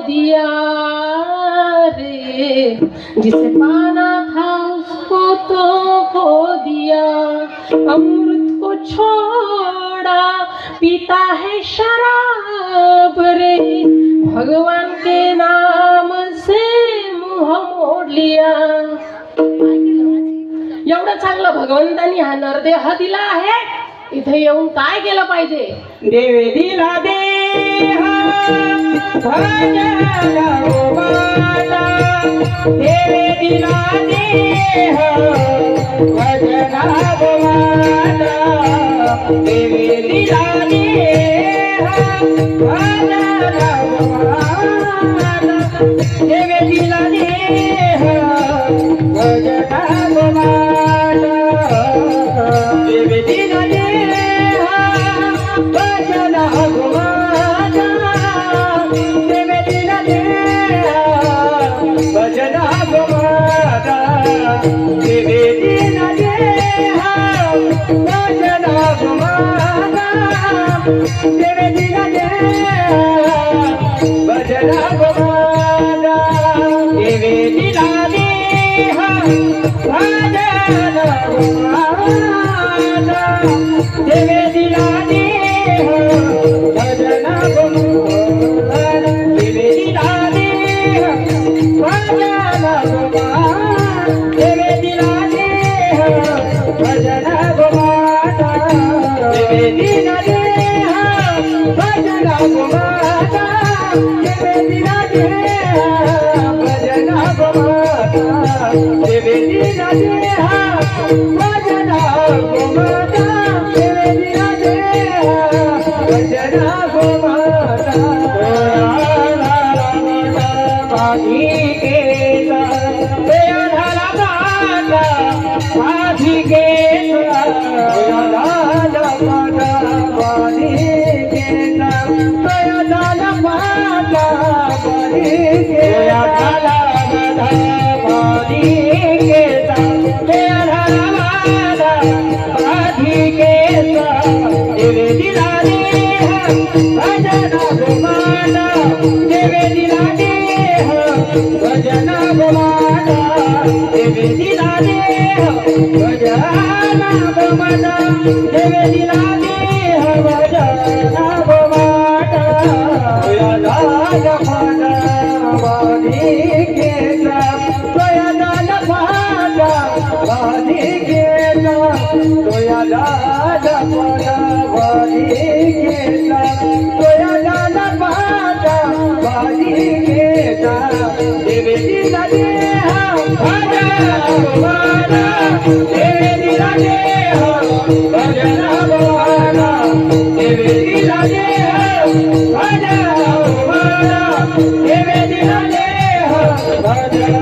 दिया रे, जिसे पाना था उसको तो खो दिया, अमृत को छोड़ा पीता है शराब रे, भगवान के नाम से मुंह मोड लिया. एवढं चांगलं भगवंतांनी हा नरदेह दिला आहे, इथे येऊन काय केलं पाहिजे? देवे दिला देह भजन गोमाता, देवे दिला देह भजन गोमाता, देवे दिला देह भजन गोमाता, देवे दिला देह भजन गोमाता, देवे दिला देह भजन गोमाता, देवे दिला देह भजन गोमाता, देवे दिला देह भजन गोमाता, देवे दिला देह भजन गोमाता, देवे दिला देह भजन गोमाता, देवे दिला देह भजन गोमाता, देवे दिला देह भजन गोमाता, देवे दिला देह भजन गोमाता, देवे दिला देह भजन गोमाता, देवे दिला देह भजन गोमाता, देवे दिला देह भजन गोमाता, देवे दिला देह भजन गोमाता. माझी केला झाला माता, माझी केला झाला माता, माझी केला झाला माता, माझी केला झाला माता, माझी केला झाला माता, माझी केला, देवे दिला देह भजन गोमाता, देवे दिला देह भजन गोमाता, देवे दिला देह भजन गोमाता, देवे दिला देह भजन गोमाता. तोया दान पाना वाणी केला, तोया दान पाना वाणी केला, तोया दान पाना वाणी केला, तोया दान पाना वाणी केला, देवे दिला देह भजन गोमाता, देवे दिला देह भजन गोमाता, देवे दिला देह भजन गोमाता, देवे दिला देह भजन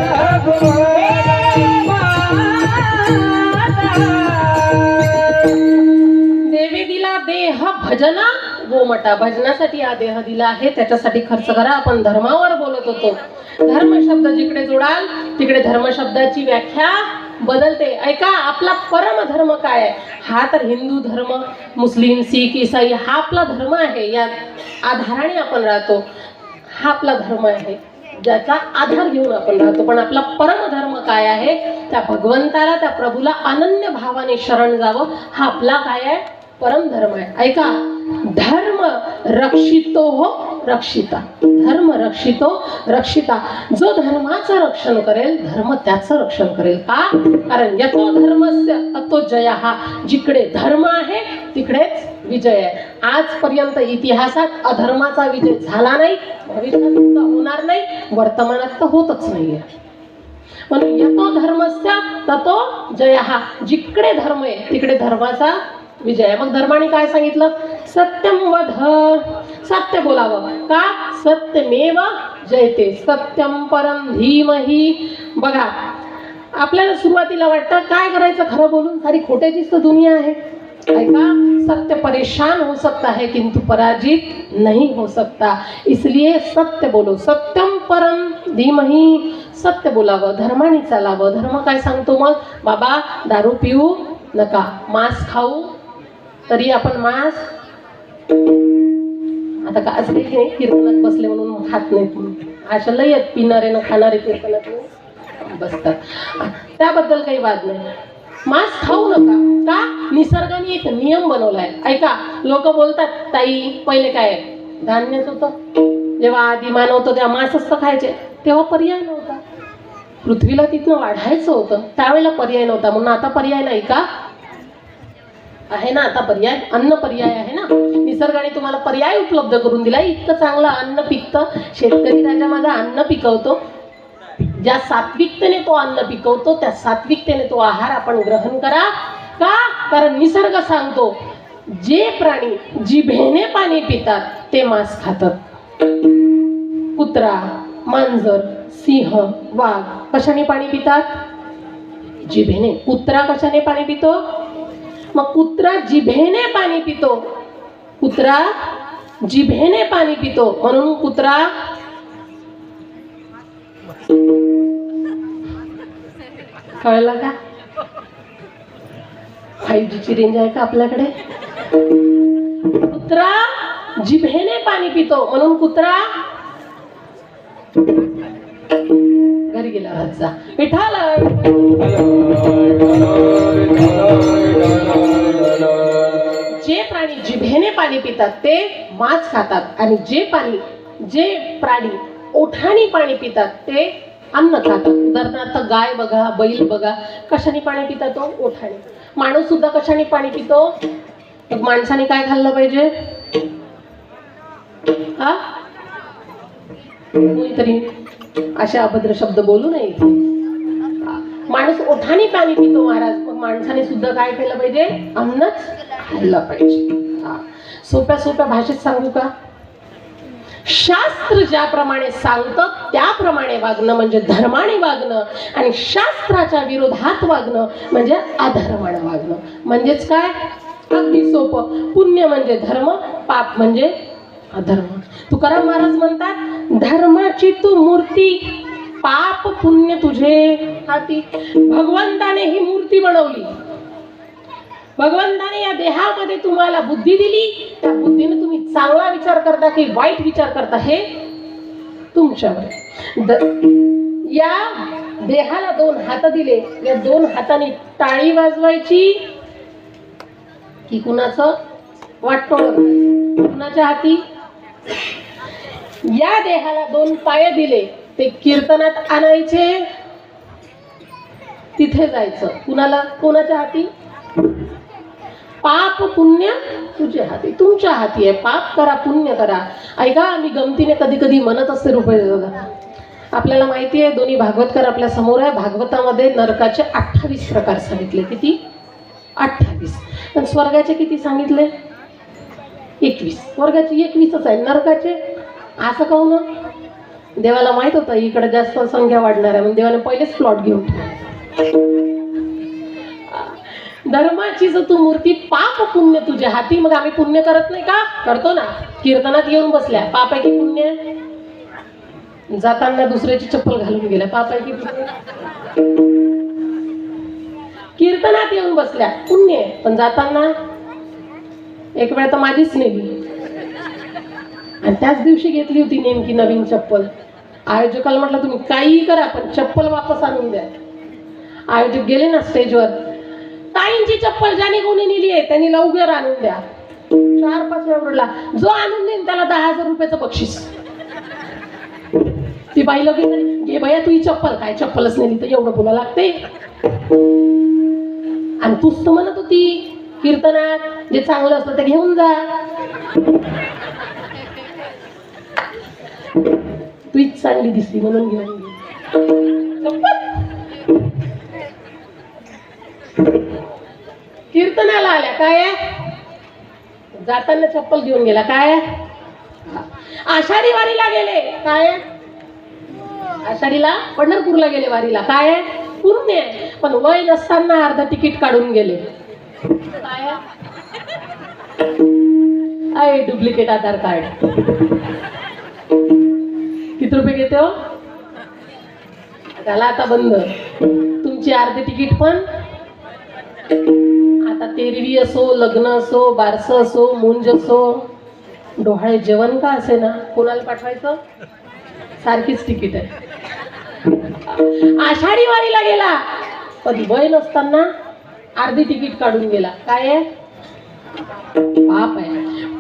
देवी दिला देह भजन गोमटा. भजनासाठी हा देह दिला आहे, त्याच्यासाठी खर्च करा. आपण धर्मावर बोलत होतो. धर्म शब्द जिकडे जोडाल तिकडे धर्म शब्दाची व्याख्या बदलते. ऐका, आपला परम धर्म काय आहे? हा तर हिंदू धर्म, मुस्लिम, शीख, ईसाई हा आपला धर्म आहे. या आधाराने आपण राहतो. हा आपला धर्म आहे, ज्याचा आधार घेऊन आपण राहतो. पण आपला परम धर्म काय आहे? त्या भगवंताला, त्या प्रभूला अनन्य भावाने शरण जावं, हा आपला काय आहे? परम धर्म आहे. ऐका, धर्म रक्षितो हो रक्षिता, धर्म रक्षितो रक्षिता. जो धर्माचं रक्षण करेल, धर्म त्याचं रक्षण करेल. का? कारण यतो धर्मस्य ततो जयः. जिकडे धर्म आहे तिकडेच विजय आहे. आजपर्यंत इतिहासात अधर्माचा विजय झाला नाही, भविष्यात होणार नाही, वर्तमानात तर होतच नाहीये. म्हणून यतो धर्मस्य ततो जयः. जिकडे धर्म आहे तिकडे धर्माचा विजय. मग धर्माने काय सांगितलं? सत्यम वध, सत्य बोलावं. का? सत्यमेव जयते, सत्यम परम धीमहि. बघा, आपल्याला सुरुवातीला वाटतं काय करायचं खरं बोलून, सारी खोट्याचीच तर दुनिया आहे. ऐका, सत्य परेशान हो सकता है किंतु पराजित नहीं हो सकता. इसलिए सत्य बोलो, सत्यम परम धीमहि. सत्य बोलावं, धर्माने चालावं. धर्म काय सांगतो मग? बाबा दारू पिऊ नका, मांस खाऊ तरी आपण मांस आता का असं काही नाही कीर्तनात बसले म्हणून खात नाहीत म्हणून, अशा लय आहेत पिणारे न खाणारे कीर्तनात बसतात, त्याबद्दल काही वाद नाही. मांस खाऊ नका का, निसर्गाने एक नियम बनवलाय. ऐका, लोक बोलतात ताई पहिले काय धान्यच होतं, जेव्हा आधी मानव होतं तेव्हा मांस असतं खायचे, तेव्हा पर्याय नव्हता, पृथ्वीला तिथनं वाढायचं होतं त्यावेळेला पर्याय नव्हता, म्हणून आता पर्याय नाही का, आहे ना आता पर्याय, अन्न पर्याय आहे ना, निसर्गाने तुम्हाला पर्याय उपलब्ध करून दिला. इतकं चांगलं अन्न पिकतं, शेतकरी राजा माझा अन्न पिकवतो, ज्या सात्विकतेने तो अन्न पिकवतो त्या सात्विकतेने तो आहार आपण ग्रहण करा. का, कारण निसर्ग सांगतो जे प्राणी जिभेने पाणी पितात ते मांस खातात. कुत्रा, मांजर, सिंह, वाघ कशाने पाणी पितात, जिभेने. कुत्रा कशाने पाणी पितो, मग कुत्रा जिभेने पाणी पितो, कुत्रा जिभेने पाणी पितो म्हणून कुत्रा कळलं का, 5G ची रेंज आहे का आपल्याकडे. कुत्रा जिभेने पाणी पितो म्हणून कुत्रा घरी गेला राजा विठाल. जे प्राणी जिभेने पाणी पितात ते मांस खातात आणि जे प्राणी ओठाने पाणी पितात ते अन्न खातात. उदाहरणार्थ गाय बघा, बैल बघा, कशाने पाणी पितात तो, ओठाने. माणूस सुद्धा कशाने पाणी पितो, मग माणसाने काय खाल्लं पाहिजे, हा कोणीतरी असे अभद्र शब्द बोलू नये. माणूस ओठाने पाणी पितो महाराज, मग माणसाने सुद्धा काय केलं पाहिजे, अन्नच खाल्लं पाहिजे. सोप्या सोप्या भाषेत सांगू का, शास्त्र ज्याप्रमाणे सांगतं त्याप्रमाणे वागणं म्हणजे धर्माने वागणं, आणि शास्त्राच्या विरोधात वागणं म्हणजे अधर्माने वागणं. म्हणजेच काय, अगदी सोपं, पुण्य म्हणजे धर्म, पाप म्हणजे अधर्म. तुकाराम महाराज म्हणतात, धर्माची तू मूर्ती, पाप पुण्य तुझे हाती. भगवंताने ही मूर्ती बनवली, भगवंताने या देहामध्ये तुम्हाला बुद्धी दिली, त्या बुद्धीने तुम्ही चांगला विचार करता की वाईट विचार करता हे तुमच्यावर. या देहाला 2 हात दिले, या 2 हाताने टाळी वाजवायची की कुणाचं वाटोळं, कुणाच्या हाती. या देहाला 2 पाय दिले, ते कीर्तनात आणायचे, तिथे जायचं, कोणाच्या हाती, पाप पुण्य तुझ्या हाती, तुमच्या हाती आहे. पाप करा पुण्य करा. ऐका, मी गमतीने कधी कधी म्हणत असते रुपये दादा, आपल्याला माहिती आहे दोन्ही भागवतकर आपल्या समोर आहे, भागवतामध्ये नरकाचे 28 प्रकार सांगितले. किती, 28. पण स्वर्गाचे किती सांगितले, 21. स्वर्गाचे 21च आहे, नरकाचे असं कहून, देवाला माहित होतं इकडे जास्त संख्या वाढणार आहे म्हणून देवाने पहिलेच प्लॉट घेऊन ठेवला. धर्माची जर तू मूर्ती, पाप पुण्य तुझ्या हाती. मग आम्ही पुण्य करत नाही का, करतो ना, कीर्तनात येऊन बसल्या, पाप आहे की पुण्य, जाताना दुसऱ्याची चप्पल घालून गेल्या, पाप आहे की पुण्य. कीर्तनात येऊन बसल्या, पुण्य आहे, पण जाताना एक वेळ तर माझीच नेली, आणि त्याच दिवशी घेतली होती नेमकी नवीन चप्पल. आयोजकाला म्हटलं तुम्ही काही करा पण चप्पल वापस आणून द्या. आयोजक गेले ना स्टेजवर, ताईंची चप्पल ज्याने कोणी नेली आहे त्यांनी लवकर आणून द्या. 4-5 वेळा ओरडला, जो आणून देईन त्याला 10,000 रुपयाचं बक्षीस. ती बाई लगेच, घे बया तू ही चप्पल, काय चप्पलच नेली तर एवढं बोला लागते. आणि तूच तर म्हणत होती कीर्तनात जे चांगलं असतं ते घेऊन जा, तूच चांगली दिसली म्हणून घेऊन घे. कीर्तनाला आल्या काय, जाताना चप्पल घेऊन गेला काय, आषाढी वारीला गेले काय, आषाढीला पंढरपूरला गेले वारीला काय, पुण्य. पण वय नसताना अर्ध तिकीट काढून गेले काय, आहे डुप्लिकेट आधार कार्ड. किती रुपये घेते हो, त्याला आता बंद. तुमची अर्धी तिकीट पण आता तेरवी असो, लग्न असो, बारसं असो, मुंज असो, डोहाळे जेवण का असे ना, कोणाला पाठवायचं? सारखीच तिकीट आहे. आषाढी वारीला गेला पण वय नसताना अर्धी तिकीट काढून गेला. काय आहे? पाप आहे.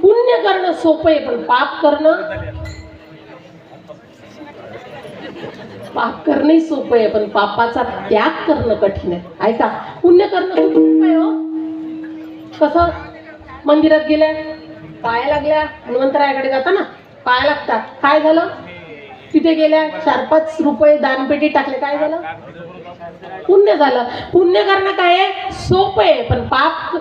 पुण्य करणं सोपं आहे पण पाप करणंही सोपं आहे पण पापाचा त्याग करणं कठीण आहे. ऐका, पुण्य करणं खूप सोपं आहे हो. कसं? मंदिरात गेल्या, पाया लागल्या, हनुमंतरायाकडे जाताना पाया लागतात. काय झालं? तिथे गेल्या 4-5 रुपये दानपेटी टाकले, काय झालं? पुण्य झालं. पुण्य करणं काय आहे? सोपं आहे पण पाप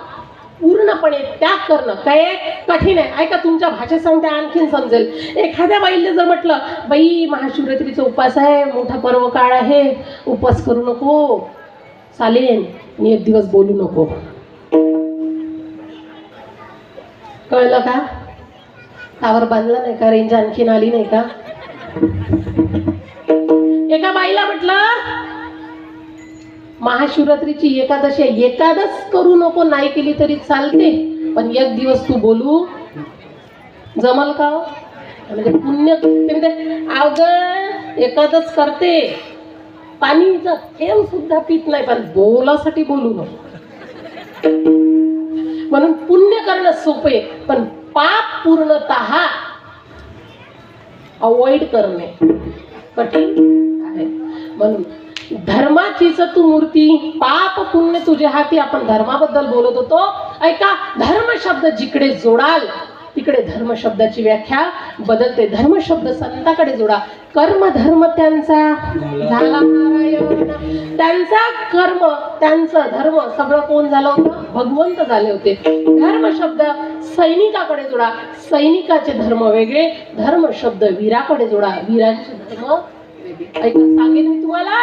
पूर्णपणे त्याग करणं काय आहे? कठीण आहे. ऐका, तुमच्या भाषेत सांगते आणखीन समजेल. एखाद्या बाईला जर म्हटलं, बाई महाशिवरात्रीचा उपास आहे, मोठा पर्व काळ आहे, उपास करू नको, चालेल आणि एक दिवस बोलू नको. कळलं का? टावर बांधला नाही का? रेंज आणखीन आली नाही का? एका बाईला म्हटलं, महाशिवरात्रीची एकादशी आहे, एकादश करू नको, नाही केली तरी चालते, पण एक दिवस तू बोलू जमल का? म्हणजे पुण्य अगं एकादश करते, पाणीचा थेंब सुद्धा पित नाही, पण बोलासाठी बोलू नको. म्हणून पुण्य करणं सोपे पण पाप पूर्णतः अवॉइड करणे कठीण आहे. म्हणून धर्माचीच तू मूर्ती, पाप पुण्य तुझ्या हाती. आपण धर्माबद्दल बोलत होतो. ऐका, धर्म शब्द जिकडे जोडाल तिकडे धर्म शब्दाची व्याख्या बदलते. धर्म शब्द संताकडे जोडा. कर्म धर्म त्यांचा झाला नारायण, त्यांचा कर्म त्यांचं धर्म सगळं कोण झालं होतं? भगवंत झाले होते. धर्म शब्द सैनिकाकडे जोडा. सैनिकाचे धर्म वेगळे. धर्म शब्द वीराकडे जोडा. वीरांचे धर्म वेगळे. ऐका, सांगेन मी तुम्हाला.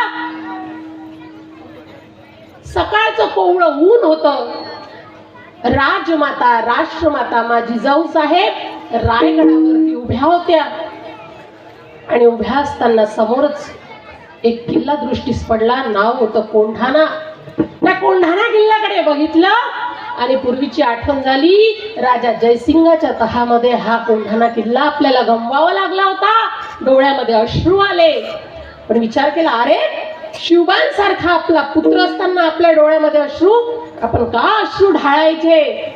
सकाळचं कोवळं ऊन होतं. राजमाता, राष्ट्रमाता माझी जाऊसाहेब रायगडावरती उभ्या होत्या आणि उभ्या असताना समोरच एक किल्ला दृष्टीस पडला. नाव होतं कोंढाणा. त्या कोंढाणा किल्ल्याकडे बघितलं आणि पूर्वीची आठवण झाली. राजा जयसिंगाच्या तहामध्ये हा कोंढाणा किल्ला आपल्याला गमवावा लागला होता. डोळ्यामध्ये अश्रू आले. पण विचार केला, अरे शिवबांसारखा आपला पुत्र असताना आपल्या डोळ्यामध्ये अश्रू, आपण का अश्रू ढाळायचे?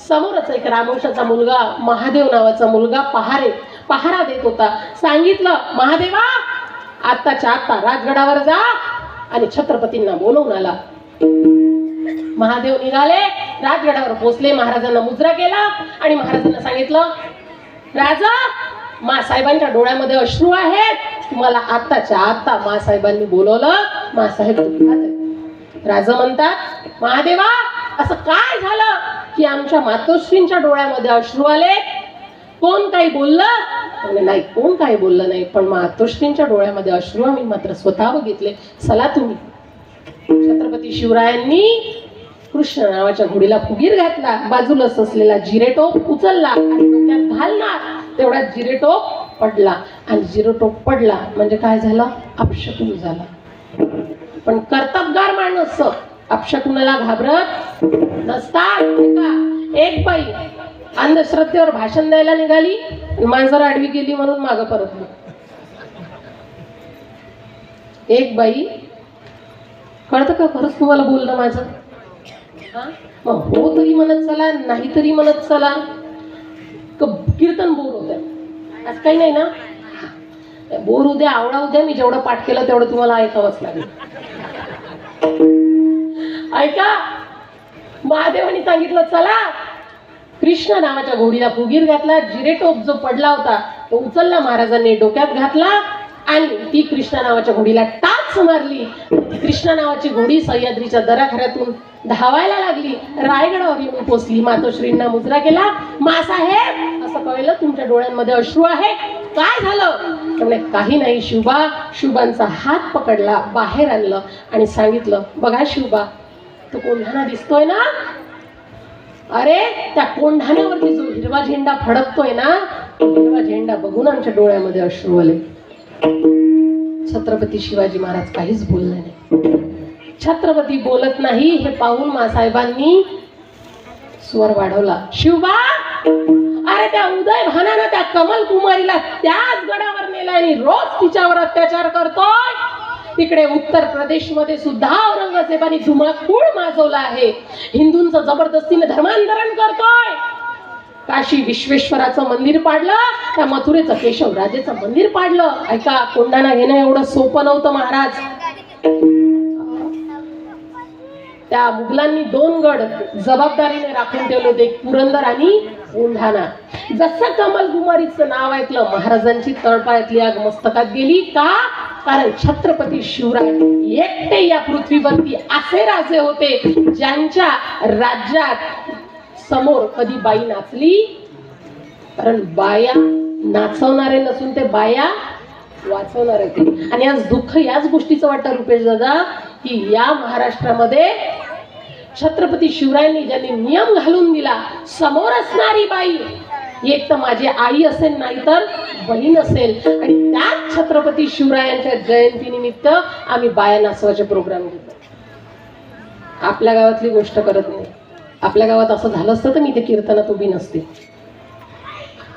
समोरच एक रामोशाचा मुलगा, महादेव नावाचा मुलगा पहारा देत होता. सांगितलं, महादेवा आत्ताच्या आत्ता राजगडावर जा आणि छत्रपतींना बोलवून आला. महादेव निघाले, राजगडावर पोहोचले, महाराजांना मुजरा केला आणि महाराजांना सांगितलं, राजा मासाहेबांच्या डोळ्यामध्ये अश्रू आहेत, तुम्हाला आत्ताच्या आत्ता मासाहेबांनी बोलवलं, मासाहेब दुःखात आहेत. राजा म्हणतात, महादेवा असं काय झालं की आमच्या मातोश्रींच्या डोळ्यामध्ये अश्रू आले? कोण काही बोललं? नाही, कोण काही बोललं नाही, पण मातोश्रींच्या डोळ्यामध्ये अश्रू आम्ही मात्र स्वतः बघितले. चला तुम्ही. छत्रपती शिवरायांनी कृष्ण नावाच्या घोडीला फुगीर घातला. बाजूलाच असलेला जिरेटोप उचलला आणि डोक्यात घालणार तेवढ्यात जिरेटोप पडला. आणि जिरेटोप पडला म्हणजे काय झालं? अपशकुन झाला. पण कर्तबगार माणूस अपशकुनाला घाबरत नसतात. एक बाई अंधश्रद्धेवर भाषण द्यायला निघाली, मांजर आडवी गेली म्हणून मागं परतली. एक बाई, कळतं का खरंच तुम्हाला बोलणं माझं? मग हो तरी म्हणत चला, नाही तरी म्हणत चला. कीर्तन बोर होत आहे, आज काही नाही ना, बोर उद्या आवडा उद्या, मी जेवढं पाठ केलं तेवढं तुम्हाला ऐकावंच लागेल. ऐका, महादेवानी सांगितलं चला. कृष्ण नावाच्या घोडीला फुगीर घातला. जिरेटोप जो पडला होता तो उचलला, महाराजांनी डोक्यात घातला आणि ती कृष्ण नावाच्या घोडीला टाच मारली. कृष्ण नावाची घोडी सह्याद्रीच्या दराखऱ्यातून धावायला लागली. रायगडावर येऊन पोचली. मातोश्रींना मुजरा केला. मासाहेब असं कळलं तुमच्या डोळ्यांमध्ये अश्रू आहे, काय झालं? त्यामुळे काही नाही शिवबा. शिवबांचा हात पकडला, बाहेर आणलं आणि सांगितलं, बघा शिवबा, तो कोंढाणा दिसतोय ना, अरे त्या कोंढाण्यावरती जो हिरवा झेंडा फडकतोय ना, हिरवा झेंडा बघून आमच्या डोळ्यामध्ये अश्रू आले. छत्रपती शिवाजी महाराज काहीच बोलले नाही. छत्रपती बोलत नाही हे पाहून मासाहेबांनी स्वर वाढवला. शिवबा, अरे अरे त्या उदय भानानं त्या कमल कुमारीला त्याच गडावर नेला आणि रोज तिच्यावर अत्याचार करतोय. तिकडे उत्तर प्रदेशमध्ये सुद्धा औरंगजेबाने धुमाकूळ माजवला आहे. हिंदूंचं जबरदस्तीने धर्मांतरण करतोय. काशी विश्वेश्वराचं मंदिर पाडलं, त्या मथुरेचं केशवराजेचं मंदिर पाडलं. ऐका, कोंडाणा घेणं एवढं सोपं नव्हतं महाराज. त्या मुघलांनी 2 गड जबाबदारीने राखून ठेवले होते, पुरंदर आणि कोंढाणा. जसं कमल कुमारीचं नाव ऐकलं, महाराजांची तळपायातली आग मस्तकात गेली. का? कारण छत्रपती शिवराय एकटे या पृथ्वीवरती असे राजे होते ज्यांच्या राज्यात समोर कधी बाई नाचली. कारण बाया नाचवणारे नसून ते बाया वाचवणारे होते. आणि आज दुःख याच गोष्टीचं वाटतं रुपेश दादा, की या महाराष्ट्रामध्ये छत्रपती शिवरायांनी ज्यांनी नियम घालून दिला, समोर असणारी बाई एक तर माझी आई असेल, नाही तर बहीण असेल. आणि त्याच छत्रपती शिवरायांच्या जयंतीनिमित्त आम्ही बाया नाचवायचे प्रोग्राम घेतो. आपल्या गावातली गोष्ट करत नाही. आपल्या गावात असं झालं असतं तर मी ते कीर्तनात उभी नसते.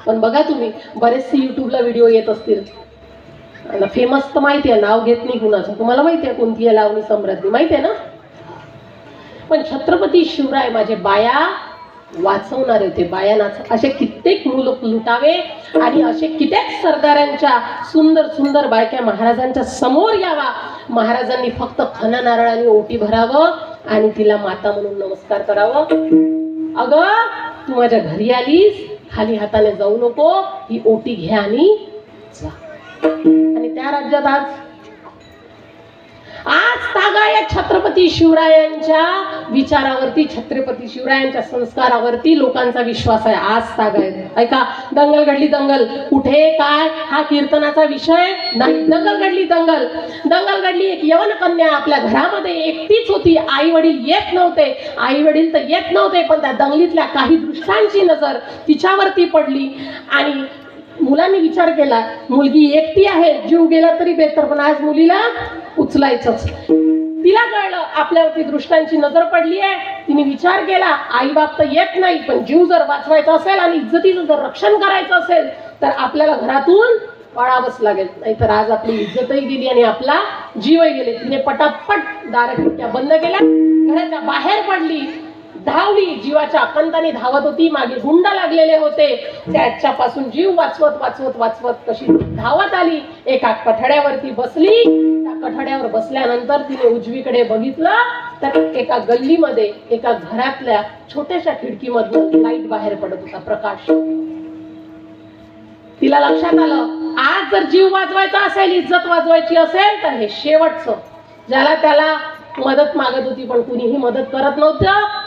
पण बघा तुम्ही, बरेचसे युट्यूबला व्हिडिओ येत असतील. फेमस तर माहिती आहे, नाव घेत नाही कुणाचं. तुम्हाला माहिती आहे कोणती आहे लावणी सम्राज्ञी, माहिती आहे ना? पण छत्रपती शिवराय माझे बाया वाचवणारे होते. बाया नाच असे कित्येक मुलं लुटावे आणि असे कित्येक सरदारांच्या सुंदर सुंदर बायक्या महाराजांच्या समोर यावा. महाराजांनी फक्त खना नारळाने ओटी भरावं आणि तिला माता म्हणून नमस्कार करावं. अगं, तू माझ्या घरी आलीस, खाली हाताने जाऊ नको, ही ओटी घ्या आणि जा. आणि त्या राज्यात आज तागा या छत्रपती शिवरायांच्या विचारावरती, छत्रपती शिवरायांच्या संस्कारावरती लोकांचा विश्वास आहे. आज तागा आहे. ऐका, दंगल घडली, दंगल कुठे काय हा कीर्तनाचा विषय नाही. दंगल घडली, दंगल. दंगल घडली. एक यवन कन्या आपल्या घरामध्ये एकटीच होती. आई वडील येत नव्हते. आई वडील तर येत नव्हते, पण त्या दंगलीतल्या काही दृष्टांची नजर तिच्यावरती पडली आणि मुलांनी विचार केला, मुलगी एकटी आहे, जीव गेला तरी बेहतर, पण आज मुलीला उचलायचंच. तिला कळलं आपल्यावरती दृष्टांची नजर पडली आहे. तिने विचार केला, आई बाप तर येत नाही, पण जीव जर वाचवायचा असेल आणि इज्जतीचं जर रक्षण करायचं असेल तर आपल्याला घरातून पळावंच लागेल. नाहीतर आज आपली इज्जतही गेली आणि आपला जीवही गेले. तिने पटापट दार खिडक्या बंद केल्या, घराच्या बाहेर पडली, धावली. जीवाच्या आकांताने धावत होती. मागे गुंड लागलेले होते. त्याच्यापासून जीव वाचवत वाचवत वाचवत कशी धावत आली. एका कठड्यावरती बसली. त्या कठड्यावर बसल्यानंतर तिने उजवीकडे बघितलं तर एका गल्लीमध्ये एका घरातल्या छोट्याशा खिडकीमधून लाईट बाहेर पडत होता, प्रकाश. तिला लक्षात आलं, आज जर जीव वाचवायचा असेल, इज्जत वाचवायची असेल तर हे शेवटचं. ज्याला त्याला मदत मागत होती पण कुणीही मदत करत नव्हतं.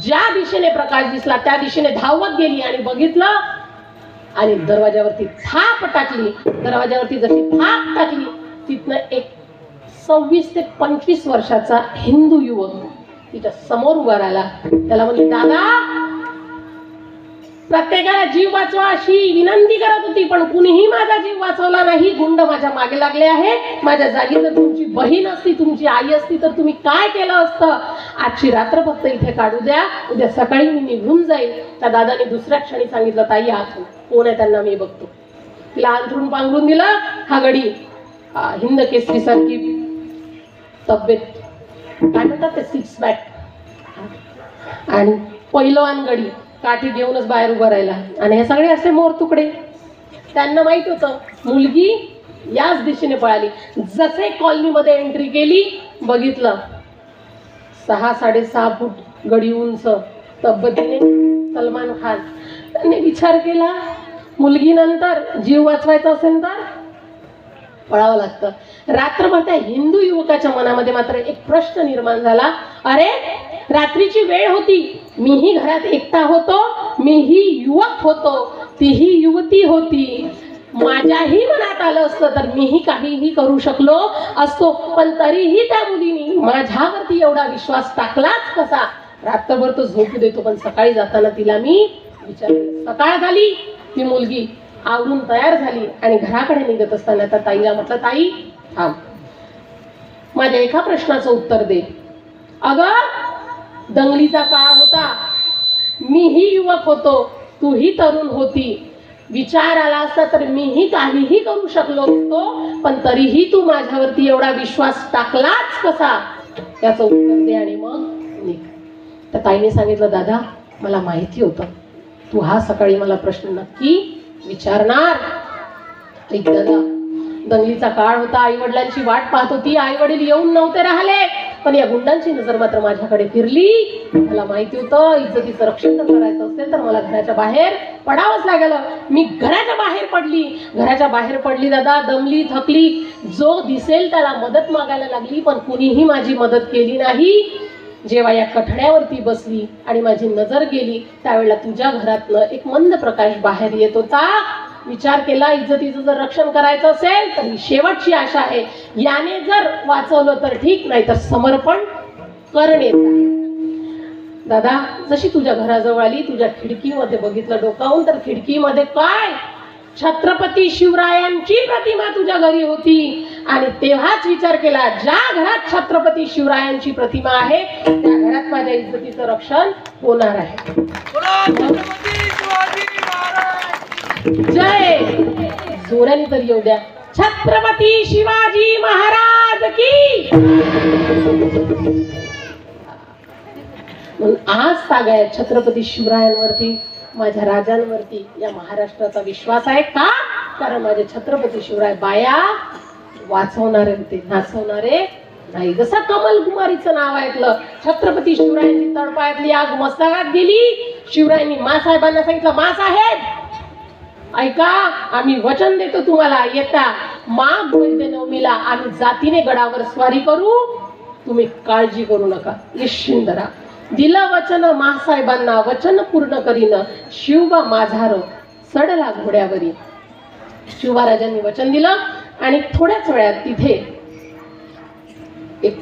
ज्या दिशेने प्रकाश दिसला त्या दिशेने धावत गेली आणि बघितलं आणि दरवाजावरती थाप टाकली. दरवाजावरती जशी थाप टाकली, तिथनं एक 26 ते 25 वर्षाचा हिंदू युवक तिच्या समोर उभा राहिला. त्याला म्हणले, दादा, प्रत्येकाला जीव वाचवा अशी विनंती करत होती, पण कुणीही माझा जीव वाचवला नाही. गुंड माझ्या मागे लागले आहे. माझ्या जागी जर तुमची बहीण असती, तुमची आई असती तर तुम्ही काय केलं असतं? आजची रात्र फक्त इथे काढू द्या, उद्या सकाळी मी निघून जाईल. त्या दादाने दुसऱ्या क्षणी सांगितलं, ताई आत कोण आहे त्यांना मी बघतो. तिला अंथरून पांघरून दिलं. हा गडी हिंद केसरी सारखी तब्येत, काय म्हणतात ते, 6 बॅट आणि पहिलवान गडी काठी घेऊनच बाहेर उभा राहिला. आणि हे सगळे असे मोर तुकडे. त्यांना माहित होतं मुलगी याच दिशेने पळाली. जसे कॉलनीमध्ये एंट्री केली, बघितलं 6-6.5 फूट गडी उंच तब्येतीने सलमान खान. त्यांनी विचार केला, मुलगी नंतर जीव वाचवायचा असेल तर पळावं लागतं. रात्रभर त्या हिंदू युवकाच्या मनामध्ये मात्र एक प्रश्न निर्माण झाला, अरे रात्रीची वेळ होती, मीही घरात एकटा होतो, मीही युवक होतो, तीही युवती होती. माझ्याही मनात आलं असतं तर मीही काहीही करू शकलो असतो, पण तरीही त्या मुलीने माझ्यावरती एवढा विश्वास टाकलाच कसा? रात्रभर तो झोपू देतो, पण सकाळी जाताना तिला मी विचारलं. सकाळ झाली, ती मुलगी आवरून तयार झाली आणि घराकडे निघत असताना त्या ताईला म्हटलं, ताई थांब, माझ्या एका प्रश्नाचं उत्तर दे. अगं, दंगलीचा काळ होता, मीही युवक होतो, तूही तरुण होती, विचार आला असता तर मीही काहीही करू शकलो असतो, पण तरीही तू माझ्यावरती एवढा विश्वास टाकलाच कसा, त्याचं उत्तर दे आणि मग निघ. त्या ताईने सांगितलं, दादा मला माहिती होतं तू हा सकाळी मला प्रश्न नक्की विचारणार. ऐक दादा, दंगलीचा काळ होता, आई वडिलांची वाट पाहत होती, आई वडील येऊन नव्हते राहिले, पण या गुंडांची नजर मात्र माझ्याकडे फिरली. मला माहिती होतं इज्जतीचं रक्षण जर करायचं असेल तर मला घराच्या बाहेर पडावंच लागलं. मी घराच्या बाहेर पडली दादा, दमली थकली, जो दिसेल त्याला मदत मागायला लागली, पण कुणीही माझी मदत केली नाही. जेव्हा या कठड्यावरती बसली आणि माझी नजर गेली त्यावेळेला तुझ्या घरातनं एक मंद प्रकाश बाहेर येत होता. विचार केला, इज्जतीचं जर रक्षण करायचं असेल तर ही शेवटची आशा आहे, याने जर वाचवलं तर ठीक, नाही तर समर्पण करणेच आहे. दादा जशी तुझ्या घराजवळ आली, तुझ्या खिडकीमध्ये बघितलं डोकावून, तर खिडकीमध्ये काय, छत्रपती शिवरायांची प्रतिमा तुझ्या घरी होती. आणि तेव्हाच विचार केला, ज्या घरात छत्रपती शिवरायांची प्रतिमा आहे त्या घरात माझ्या इज्जतीचं रक्षण होणार आहे. जय, जोराने तर येऊ द्या, छत्रपती शिवाजी महाराज की. म्हणून आज सांगाय छत्रपती शिवरायांवरती, माझ्या राजांवरती, या महाराष्ट्राचा विश्वास आहे. का? कारण माझे छत्रपती शिवराय बाया वाचवणारे होते, नाचवणारे नाही. जसं कमल कुमारीचं नाव ऐकलं, छत्रपती शिवरायांची तळपायातली आग मस्तकात गेली. शिवरायांनी मासाहेबांना सांगितलं, मासाहेब ऐका, आम्ही वचन देतो तुम्हाला, येता माघ वैद्य नवमीला आम्ही जातीने गडावर स्वारी करू, तुम्ही काळजी करू नका, निश्चिंत राहा. दिलं वचन मासाहेबांना, वचन पूर्ण करीन, शिवबा माझार चढला घोड्यावरी. शिवबाराजांनी वचन दिलं आणि थोड्याच वेळात तिथे एक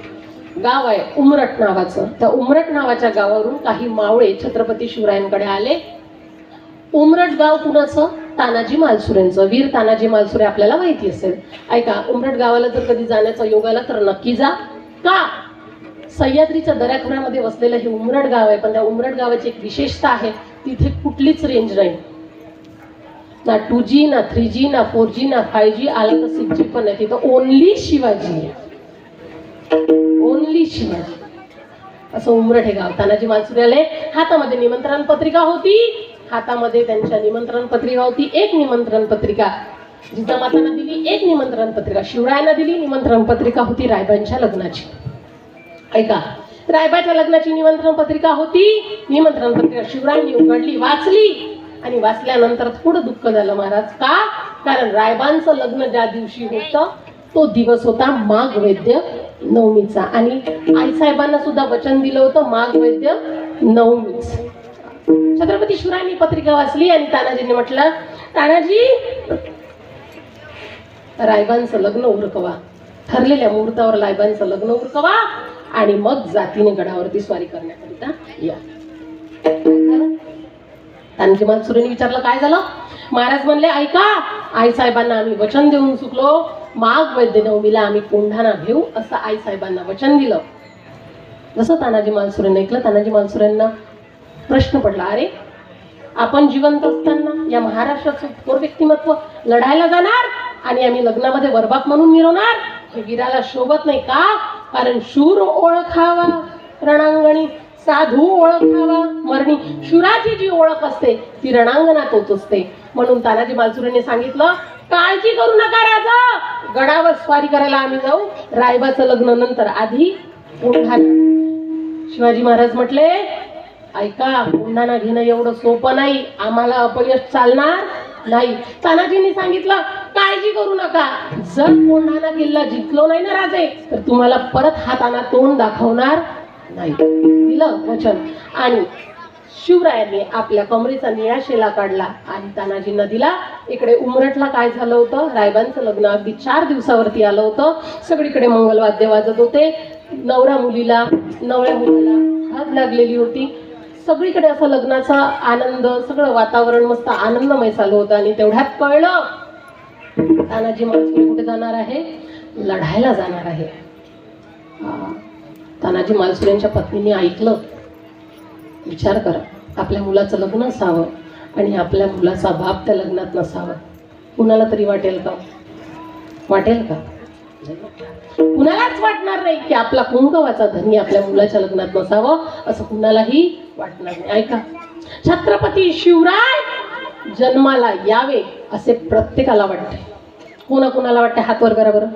गाव आहे उमरट नावाचं, त्या उमरट नावाच्या गावावरून काही मावळे छत्रपती शिवरायांकडे आले. उमरट गाव कुणाचं? तानाजी मालसुरेंचं. वीर तानाजी मालसुरे आपल्याला माहिती असेल. ऐका, उमरट गावाला जर कधी जाण्याचा योग आला तर नक्की जा. का? सह्याद्रीच्या दऱ्याखोऱ्यामध्ये वसलेलं हे उमरट गाव आहे, पण त्या उमरट गावाची एक विशेषता आहे, तिथे कुठलीच रेंज नाही, ना 2G ना 3G ना 4G ना 5G, आला तर 6G पण नाही. तिथं ओनली शिवाजी, ओनली शिवाजी, असं उमरट हे गाव. तानाजी मालसुरे आले, हातामध्ये निमंत्रण पत्रिका होती, हातामध्ये त्यांच्या निमंत्रण पत्रिका होती. एक निमंत्रण पत्रिका जिजामातांना दिली, एक निमंत्रण पत्रिका शिवरायांना दिली. निमंत्रण पत्रिका होती रायबांच्या लग्नाची. ऐका, रायबाच्या लग्नाची निमंत्रण पत्रिका होती. निमंत्रण पत्रिका शिवरायांनी उघडली, वाचली, आणि वाचल्यानंतर थोडं दुःख झालं महाराज. का? कारण रायबांचं लग्न ज्या दिवशी होतं तो दिवस होता माघ वैद्य नवमीचा, आणि आईसाहेबांना सुद्धा वचन दिलं होतं माघ वैद्य नवमीच. छत्रपती शिवरायांनी पत्रिका वाचली आणि तानाजींनी म्हटलं, तानाजी रायबांचं लग्न उरकवा, ठरलेल्या मुहूर्तावर रायबांचं लग्न उरकवा आणि मग जातीने गडावरती स्वारी करण्याकरिता या. तानाजी मालसुरेंनी विचारलं, काय झालं? महाराज म्हणले, ऐका, आईसाहेबांना आम्ही वचन देऊन चुकलो, माघ वैद्य नवमीला आम्ही कोंढाणा घेऊ असं आईसाहेबांना वचन दिलं. जसं तानाजी मालसुरेंनी ऐकलं, तानाजी मालसुरेंना प्रश्न पडला, अरे आपण जिवंत असताना या महाराष्ट्राचं थोर व्यक्तिमत्व लढायला जाणार आणि आम्ही लग्नामध्ये वरबाप म्हणून मिरवणार, हे वीराला शोभत नाही. का? कारण शूर ओळखावा रणांगणी, साधू ओळखावा मरणी. शूराची जी ओळख असते ती रणांगणात होत असते. म्हणून तानाजी मालसुरेंनी सांगितलं, काळजी करू नका राजा, गडावर स्वारी करायला आम्ही जाऊ, रायबाचं लग्न नंतर, आधी कोंढाणा. शिवाजी महाराज म्हटले, ऐका, कोंढाणा घेणं एवढं सोपं नाही, आम्हाला अपयश चालणार नाही. तानाजींनी सांगितलं, काळजी करू नका, जर कोंढाणा किल्ला जिंकलो नाही ना राजे तर तुम्हाला परत हाताना तोंड दाखवणार नाही. दिलं वचन. आणि शिवरायांनी आपल्या कमरेचा निळा शेला काढला आणि तानाजींना दिला. इकडे उमरटला काय झालं होतं, रायबांचं लग्न अगदी 4 दिवसावरती आलं होतं. सगळीकडे मंगलवाद्य वाजत होते, नवऱ्या मुलीला नवऱ्या मुलीला हात लागलेली होती. सगळीकडे असं लग्नाचा आनंद, सगळं वातावरण मस्त आनंदमय चालू होतं. आणि तेवढ्यात कळलं तानाजी मालसुरे कुठे जाणार आहे, लढायला जाणार आहे. तानाजी मालसुरेंच्या पत्नीने ऐकलं. विचार करा, आपल्या मुलाचं लग्न असावं आणि आपल्या मुलाचा बाप त्या लग्नात नसावा, कुणाला तरी वाटेल का? वाटेल का? कुणालाच वाटणार नाही की आपला कुंकवाचा धनी आपल्या मुलाच्या लग्नात नसावं, असं कुणालाही वाटणार नाही. ऐका, छत्रपती शिवराय जन्माला यावे असे प्रत्येकाला वाटते. कोणाला वाटते? हात वर करा बरं.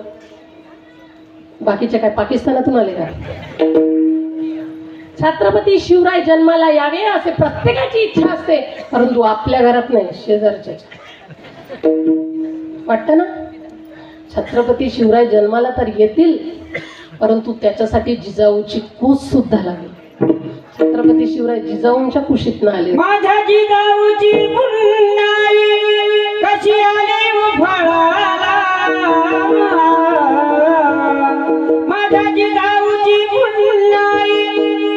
बाकीचे काय पाकिस्तानातून आले का? छत्रपती शिवराय जन्माला यावे असे प्रत्येकाची इच्छा असते, परंतु आपल्या घरात नाही, शेजारच्या. वाटतं ना? छत्रपती शिवराय जन्माला तर येतील, परंतु त्याच्यासाठी जिजाऊची कूस सुद्धा लागेल. छत्रपती शिवराय जिजाऊंच्या कुशीत ना आले. माझ्या जिजाऊची पुण्याई कशी आली फळाला, माझ्या जिजाऊची पुण्याई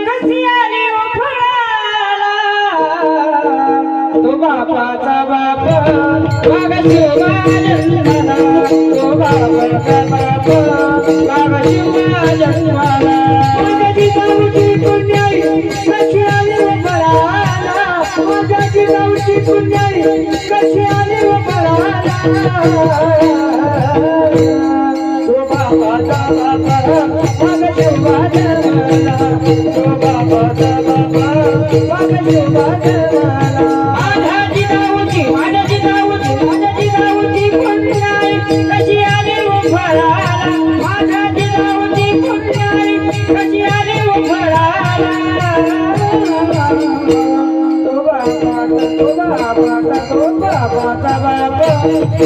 कशी आली फळाला, तो बापाचा बाप बाबा शिवबा जन्माला, तो बापाचा बाप बाबा शिवबा जन्माला, माझ्या जिजाऊची पुण्याई कशी आली फळाला, माझ्या जिजाऊची पुण्याई कशी आली फळाला, तो बापाचा बाप बाबा शिवबा जन्माला, तो बापाचा बाप बाबा शिवबा जन्माला, माझ्या जिजाऊची पुण्याई कशी आली फळाला, माझ्या जिजाऊची पुण्याई कशी आली फळाला, तो बापाचा बाप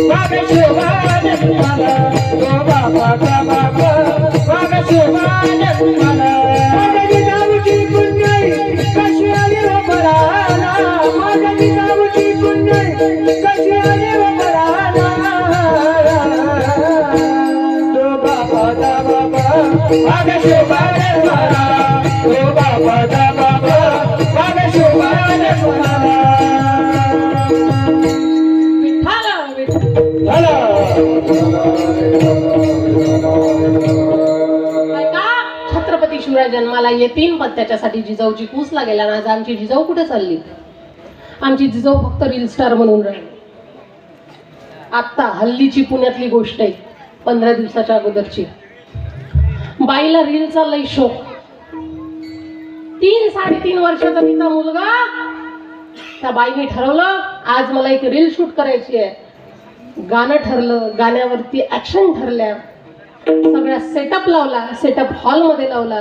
बाबा शिवबा जन्माला, तो बापाचा बाप बाबा शिवबा जन्माला, माझ्या जिजाऊची पुण्याई कशी आली फळाला, माझ्या जिजाऊची पुण्याई कशी आली फळाला, तो बापाचा बाप बाबा शिवबा जन्माला, तो बापाचा बाप बाबा शिवबा जन्माला. छत्रपती शिवराय जन्माला येतील, पण त्याच्यासाठी जिजाऊची कूस लागेल. आणि आज आमची जिजाऊ कुठे चालली? आमची जिजाऊ फक्त रील स्टार म्हणून राहिली. आता हल्लीची पुण्यातली गोष्ट आहे, 15 दिवसाच्या अगोदरची. बाईला रीलचा लय शौक. 3-3.5 वर्षाचा तिचा मुलगा, त्या बाईने ठरवलं आज मला एक रील शूट करायची आहे. गाणं ठरलं, गाण्यावरती ऍक्शन ठरल्या, सगळ्या सेटअप लावला, सेटअप हॉलमध्ये लावला.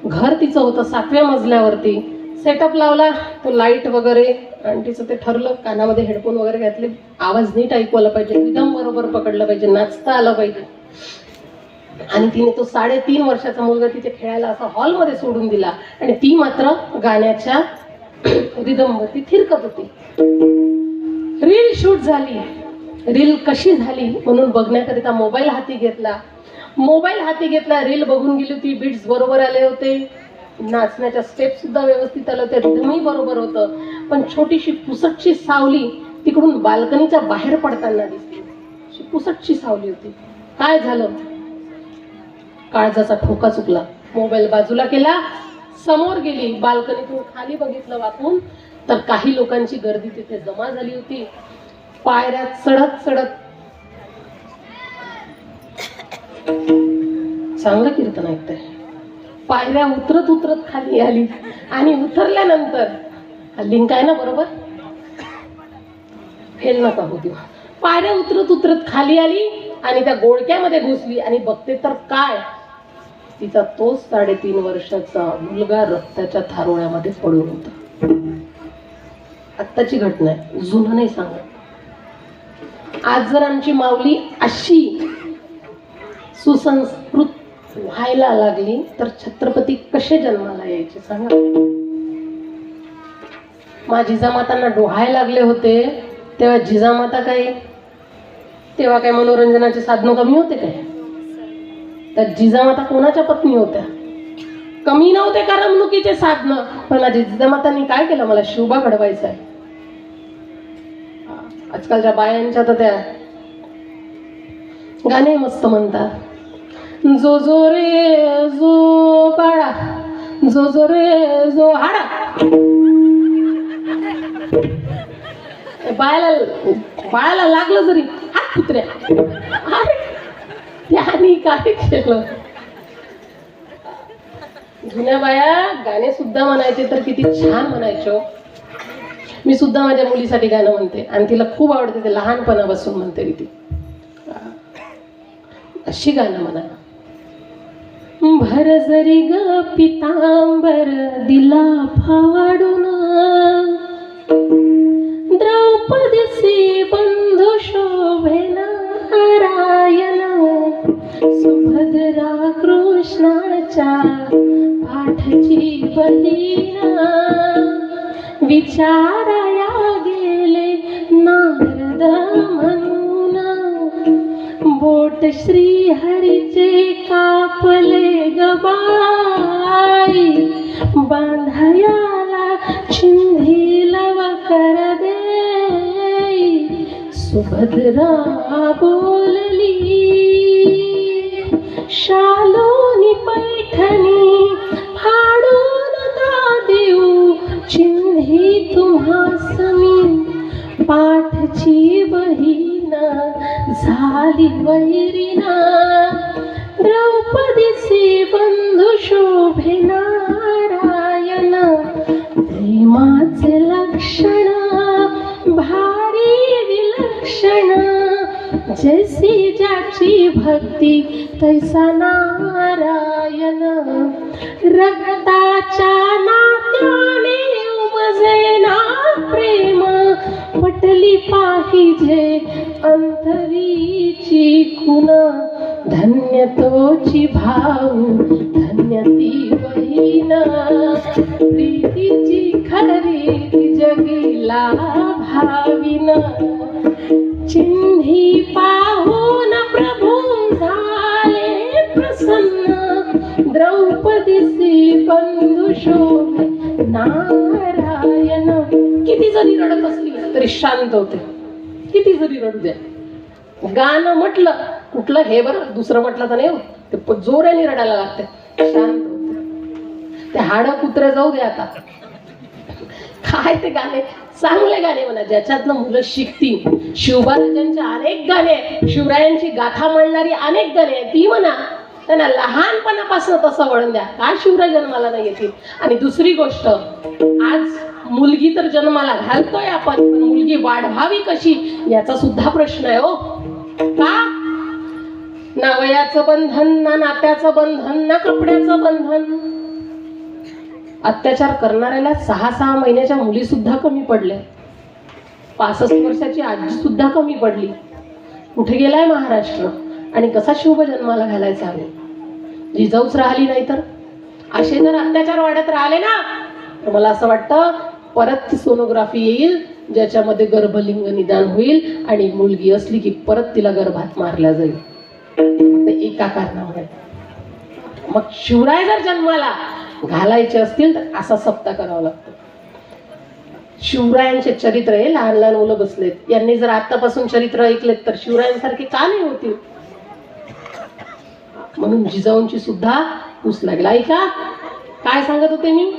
घर तिचं होतं 7व्या मजल्यावरती. सेटअप लावला, तो लाईट वगैरे, आणि तिचं ते ठरलं. कानामध्ये हेडफोन वगैरे घातले, आवाज नीट ऐकू आला पाहिजे, रिदम बरोबर पकडलं पाहिजे, नाचता आलं पाहिजे. आणि तिने तो 3.5 वर्षाचा मुलगा तिथे खेळायला असा हॉलमध्ये सोडून दिला, आणि ती मात्र गाण्याच्या रिदमवरती थिरकत होती. रील शूट झाली. रील कशी झाली म्हणून बघण्याकरिता मोबाईल हाती घेतला. रील बघून गेली होती. बीट्स बरोबर आले होते, नाचण्याच्या स्टेप सुद्धा व्यवस्थित आले होते, रिदमही बरोबर होतं. पण छोटीशी पुसटची सावली तिकडून बाल्कनीच्या बाहेर पडताना दिसली. पुसटची सावली होती. काय झालं? काळजाचा ठोका चुकला. मोबाईल बाजूला केला, समोर गेली, बाल्कनीतून खाली बघितलं वाकून, तर काही लोकांची गर्दी तिथे जमा झाली होती. पायऱ्या चढत चांगलं कीर्तन ऐकतंय. पायऱ्या उतरत खाली आली, आणि उतरल्यानंतर लिंक आहे ना बरोबर, फेल नका होती. पायऱ्या उतरत खाली आली आणि त्या गोळक्यामध्ये घुसली, आणि बघते तर काय, तिचा तोच 3.5 वर्षाचा मुलगा रक्ताच्या थारोळ्यामध्ये पडून होता. आत्ताची घटना आहे, जुनं नाही सांगत. आज जर आमची माऊली अशी सुसंस्कृत व्हायला लागली तर छत्रपती कसे जन्माला यायचे सांगा. माझी जिजामातांना डोहायला लागले होते तेव्हा जिजामाता तेव्हा काय मनोरंजनाचे साधनं कमी होते काय? तर जिजामाता कोणाच्या पत्नी होत्या? कमी नव्हते करमणुकीचे साधनं. पण माझ्या जिजामातांनी काय केलं? मला शिवबा घडवायचा आहे. आजकालच्या बायांच्या तर त्या गाणे मस्त म्हणतात, जो जो रे जो काळा, जो जो रे जो हाडा. बाळाला लागलं जरी हात कुत्र्या, अरे, त्याने काय केलं. जुन्या बाया गाणे सुद्धा म्हणायचे तर किती छान म्हणायचो. मी सुद्धा माझ्या मुलीसाठी गाणं म्हणते आणि तिला खूप आवडते, ते लहानपणापासून म्हणते मी ती. अशी गाणं म्हणा. भर जरी ग पितांबर दिला फाडून, द्रौपदीसी बंधू शोभे नारायण, सुभद्रा कृष्णाच्या पाठची बहिणा, विचाराया गेले नारद म्हणून, बोट श्री हरीचे कापले गबाई, बांधायाला चिंधी लव कर दे, सुभद्रा बोलली शालोनी पैठणी फाडून का देऊ, चिंधी तुम्हा समी पाठची बहिणा, झाली वैरीना, द्रौपदीसी बंधू शोभे नारायण, प्रेमाचे लक्षण भारी विलक्षण, जैसी ज्याची भक्ती तैसा नारायण, रक्ताच्या नात्याने उमजे ना प्रेम, पटली पाहिजे अंतरीची खुन, धन्य तोची भाऊ धन्य ती बहीण, प्रीतीची खरी जगीला भाविन, चिन्ही पाहून प्रभू झाले प्रसन्न, द्रौपदीसी बंधू शोभे नारायण. किती जरी रडत असली तरी शांत होते, किती जरी रडू द्या. गाणं म्हटलं कुठलं हे बरं, दुसरं म्हटलं तर नाही, ते जोराने रडायला लागते, शांत होते. ते हाड कुत्रे जाऊ दे आता, काय ते गाणे चांगले गाणे म्हणा ज्याच्यातनं मुलं शिकतील. शिवबाराजांचे अनेक गाणे, शिवरायांची गाथा म्हणणारी अनेक गाणे ती म्हणा, त्यांना लहानपणापासून तसं वळण द्या. काय शिवराय जन्माला नाही येतील. आणि दुसरी गोष्ट, आज मुलगी तर जन्माला घालतोय आपण, पण मुलगी वाढवावी कशी याचा सुद्धा प्रश्न आहे हो. का ना वयाचं बंधन, ना नात्याचं बंधन, ना कपड्याचं बंधन. अत्याचार करणाऱ्याला 6-6 महिन्याच्या मुली सुद्धा कमी पडल्या, 65 वर्षाची आजी सुद्धा कमी पडली. कुठे गेलाय महाराष्ट्र. आणि कसा शुभ जन्माला घालायचा आहे. जिजाऊच राहिली नाही तर. असे जर अत्याचार वाढत राहिले ना तर मला असं वाटतं परत सोनोग्राफी येईल ज्याच्यामध्ये गर्भलिंग निदान होईल आणि मुलगी असली की परत तिला गर्भात मारल्या जाईल. ते एका कारणामुळे. मग शिवराय जर जन्माला घालायचे असतील तर असा सप्ताह करावा लागतो. शिवरायांचे चरित्र हे लहान लहान मुलं बसलेत, यांनी जर आतापासून चरित्र ऐकलेत तर शिवरायांसारखे का नाही होतील. म्हणून जिजाऊंची सुद्धा ऊस लागेल. ऐका काय सांगत होते मी.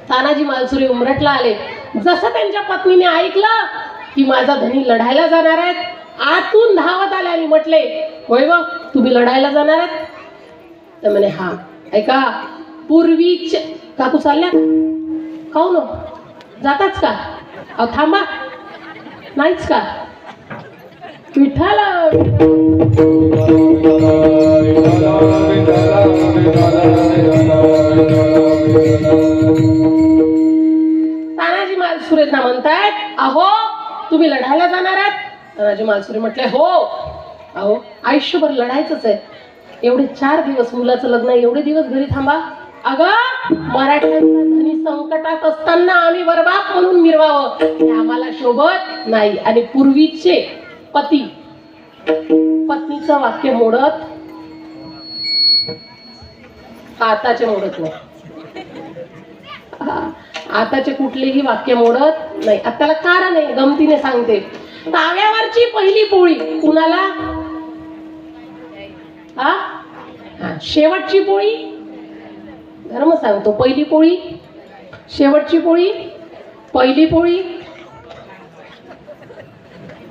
तानाजी मालसुरे उमरटला आले. जसं त्यांच्या पत्नीने ऐकलं की माझा धनी लढायला जाणार आहेत, आतून धावत आले आणि म्हटले, होय व तुम्ही लढायला जाणार आहेत. तर म्हणे हा. ऐका पूर्वीच काकू चालल्या खाऊ न जाताच का. अहो थांबा नाहीच का. विठ्ठल तानाजी मालसुरेंना म्हणतायत, अहो तुम्ही लढायला जाणार आहात. तानाजी मालसुरे म्हटले हो. अहो आयुष्यभर लढायचंच आहे. एवढे 4 दिवस मुलाचं लग्न आहे, एवढे दिवस घरी थांबा. अगं मराठ्यांचा धनी संकटात असताना आम्ही बरबाप म्हणून मिरवावं हे आम्हाला शोभत नाही. आणि पूर्वीचे पती पत्नीचं वाक्य मोडत, आताचे मोडत नाही. आताचे कुठलेही वाक्य मोडत नाही. आता त्याला कारण आहे, गमतीने सांगते. ताव्यावरची पहिली पोळी कुणाला. शेवटची पोळी धर्म सांगतो. पहिली पोळी शेवटची पोळी पहिली पोळी.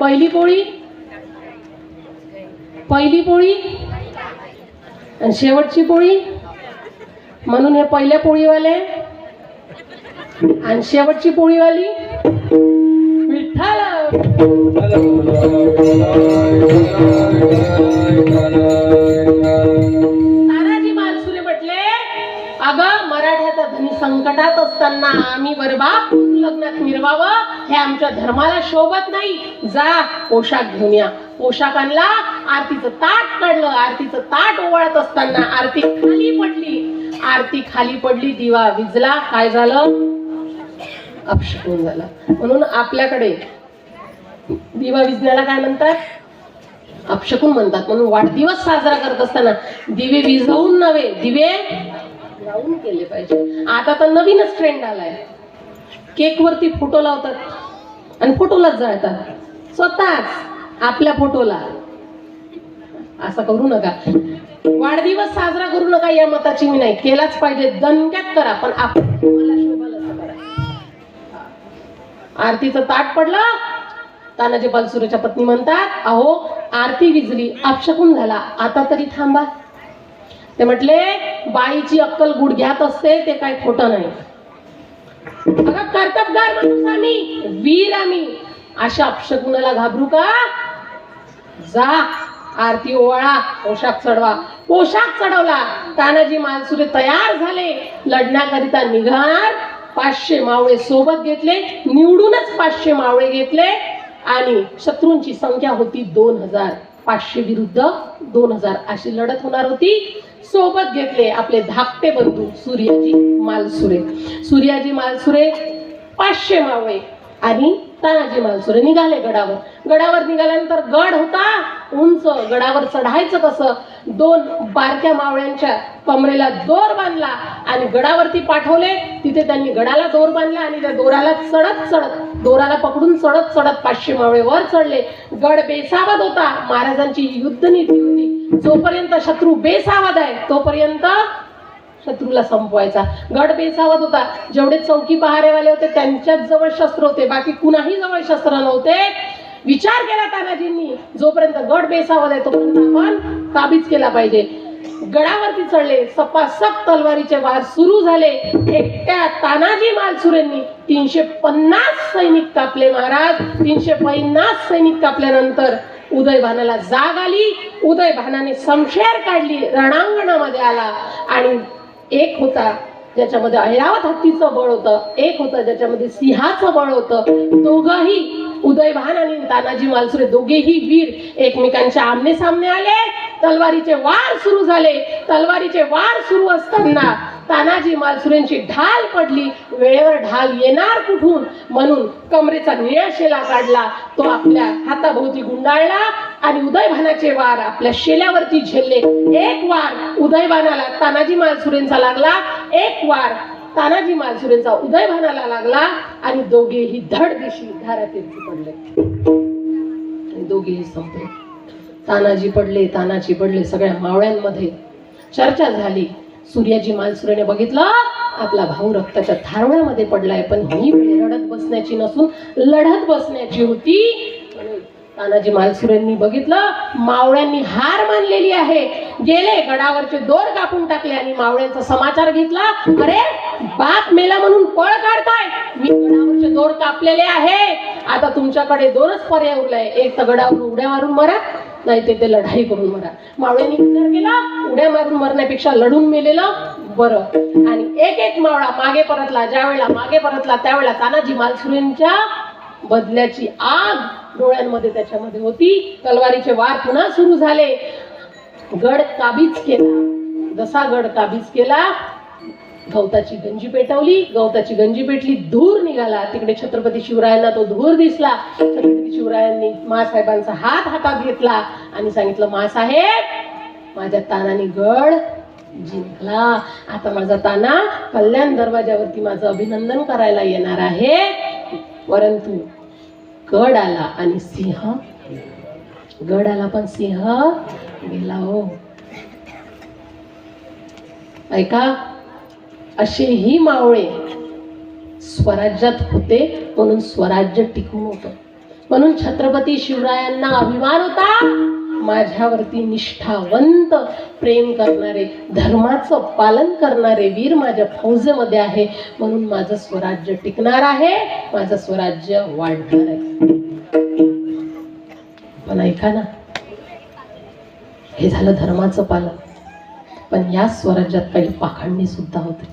पहिली पोळी आणि शेवटची पोळी, म्हणून हे पहिल्या पोळीवाले आणि शेवटची पोळीवाली विठ्ठल. तानाजी मालसुरे म्हटले, अगं मराठ्याचा धनी संकटात असताना आम्ही बरबाद लग्नात मिरवावं हे आमच्या धर्माला शोभत नाही. जा पोशाख घेऊन या. पोशाख आणला, आरतीचं ताट काढलं. आरतीचं ताट ओवाळत असताना आरती खाली पडली. दिवा विजला. काय झालं? अपशकुन झाला. म्हणून आपल्याकडे दिवा विजण्याला काय म्हणतात? अपशकुन म्हणतात. म्हणून वाढदिवस साजरा करत असताना दिवे विझवून नव्हे, दिवे लावून केले पाहिजे. आता तर नवीनच ट्रेंड आलाय, केक वरती फोटो लावतात आणि फोटोलाच जाळतात. स्वतःच आपल्या फोटोला. असं करू नका. वाढदिवस साजरा करू नका या मताची मी नाही. केलाच पाहिजे, दणक्यात करा, पण आपण मला शोभल असं करा. आरतीचं ताट पडलं. तानाजी मालसुरेच्या पत्नी म्हणतात, अहो आरती विजली, अपशकुन झाला, आता तरी थांबा. ते म्हटले, बाईची अक्कल गुडघ्यात असते, ते काय खोटं नाही. अगं कर्तबगार माणूस आम्ही, वीर आम्ही, अशा अपशकुनाला घाबरू का? जा आरती ओवाळा, पोशाख चढवा. पोशाख चढवला. तानाजी मालसुरे तयार झाले. लढण्याकरिता निघाणार. 500 मावळे सोबत घेतले. निवडूनच 500 मावळे घेतले आणि शत्रूंची संख्या होती 2000. 500 विरुद्ध 2000 अशी लढत होणार होती. सोबत घेतले आपले धाकटे बंधू सूर्याजी मालसुरे 500 मावळे आणि तानाजी मालसुरे निघाले गडावर. गडावर निघाल्यानंतर गड होता उंच. गडावर चढायचं कसं? 2 बारक्या मावळ्यांच्या कमरेला दोर बांधला आणि गडावरती पाठवले. तिथे त्यांनी गडाला दोर बांधला आणि त्या दोराला पकडून चढत 500 मावळे वर चढले. गड बेसावध होता. महाराजांची युद्ध नीती होती, जोपर्यंत शत्रू बेसावध आहे तोपर्यंत शत्रूला संपवायचा. गड बेसावध होता. जेवढे चौकी पहारेवाले होते त्यांच्याच जवळ शस्त्र होते, बाकी कुणाही जवळ शस्त्र नव्हते. विचार केला तानाजींनी, जोपर्यंत गड बेसावध आहे तोपर्यंत आपण काबीज केला पाहिजे. गडावरती चढले. सपासप तलवारीचे वार सुरू झाले. एकट्या तानाजी मालसुरेंनी 350 सैनिक कापले. महाराज 350 सैनिक कापल्यानंतर उदयभानाला जाग आली. उदयभानाने समशेर काढली, रणांगणामध्ये आला आणि एक होता ज्याच्यामध्ये ऐरावत हत्तीचं बळ होतं, एक होतं ज्याच्यामध्ये सिंहाचं बळ होतं. दोघंही उदयभान आणि तानाजी मालसुरे दोघेही वीर एकमेकांच्या आमने सामने आले. तलवारीचे वार सुरू झाले. तलवारीचे वार सुरू असताना तानाजी मालसुरेंची ढाल पडली. वेळेवर ढाल येणार कुठून म्हणून कमरेचा निळा काढला. तो आपल्या हाताभोवती गुंडाळला आणि उदयभानाचे वार आपल्या शेल्यावरती झेलले. एक वार उदयभानाला तानाजी मालसुरेंचा लागला, एक वार तानाजी मालसुरेंचा उदयभानाला लागला आणि दोघेही धडदिशी धारातीर्थी पडले आणि दोघेही संपले. तानाजी पडले. सगळ्या मावळ्यांमध्ये चर्चा झाली. सूर्याजी मालसुरेने बघितलं, आपला भाऊ रक्ताच्या थारोळ्यामध्ये पडलाय, पण ही वेळ रडत बसण्याची नसून लढत बसण्याची होती. तानाजी मालसुरेंनी बघितलं, मावळ्यांनी हार मानलेली आहे. गेले गडावरचे दोर कापून टाकले आणि मावळ्यांचा समाचार घेतला. अरे बाप मेला म्हणून पळ काढताय, मी गडावरचे दोर कापलेले आहे. आता तुमच्याकडे 2च पर्याय उरलाय, एक तर गडावरून उड्या मारून मरा, नाही ते लढाई करून मरा. मावळ्यांनी विचार केला, उड्या मारून मरण्यापेक्षा लढून मेलेलं बरं. आणि एक मावळा मागे परतला. ज्यावेळेला मागे परतला त्यावेळेला तानाजी मालसुरेंच्या बदल्याची आग डोळ्यांमध्ये त्याच्यामध्ये होती. तलवारीचे वार पुन्हा सुरू झाले. गड काबीज केला. जसा गड काबीज केला, गवताची गंजी पेटवली. गवताची गंजी पेटली, धूर निघाला. तिकडे छत्रपती शिवरायांना तो धूर दिसला. छत्रपती शिवरायांनी मासाहेबांचा हात हातात घेतला आणि सांगितलं, मासाहेब माझ्या तानाने गड जिंकला. आता माझा ताना कल्याण दरवाजावरती माझं अभिनंदन करायला येणार आहे. परंतु गड आला आणि सिंह, गड आला पण सिंह गेला. हो ऐका, असेही मावळे स्वराज्यात होते म्हणून स्वराज्य टिकून होतं. म्हणून छत्रपती शिवरायांना अभिमान होता, माझ्यावरती निष्ठावंत प्रेम करणारे, धर्माचं पालन करणारे वीर माझ्या फौजेमध्ये आहे, म्हणून माझं स्वराज्य टिकणार आहे, माझं स्वराज्य वाढणार आहे. पण ऐका ना, हे झालं धर्माचं पालन, पण या स्वराज्यात काही पाखंडी सुद्धा होते.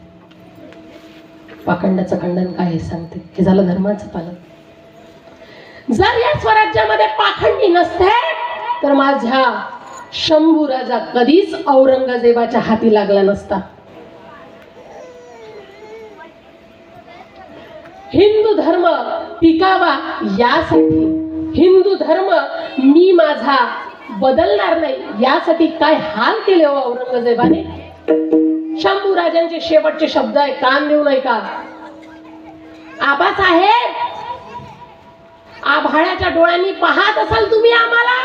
पाखंडाचं खंडन काय हे सांगते. हे झालं धर्माचं पालन. जर या स्वराज्यामध्ये पाखंडी नसते तर माझ्या शंभू राजा कधीच औरंगजेबाच्या हाती लागला नसता. हिंदू धर्म टिकावा यासाठी, हिंदू धर्म मी माझा बदलणार नाही यासाठी काय हाल केले हो औरंगजेबाने. शंभू राजांचे शेवटचे शब्द आहे, कान देऊ नये का. आबासाहेब, आभाळाच्या डोळ्यांनी पाहत असाल तुम्ही आम्हाला,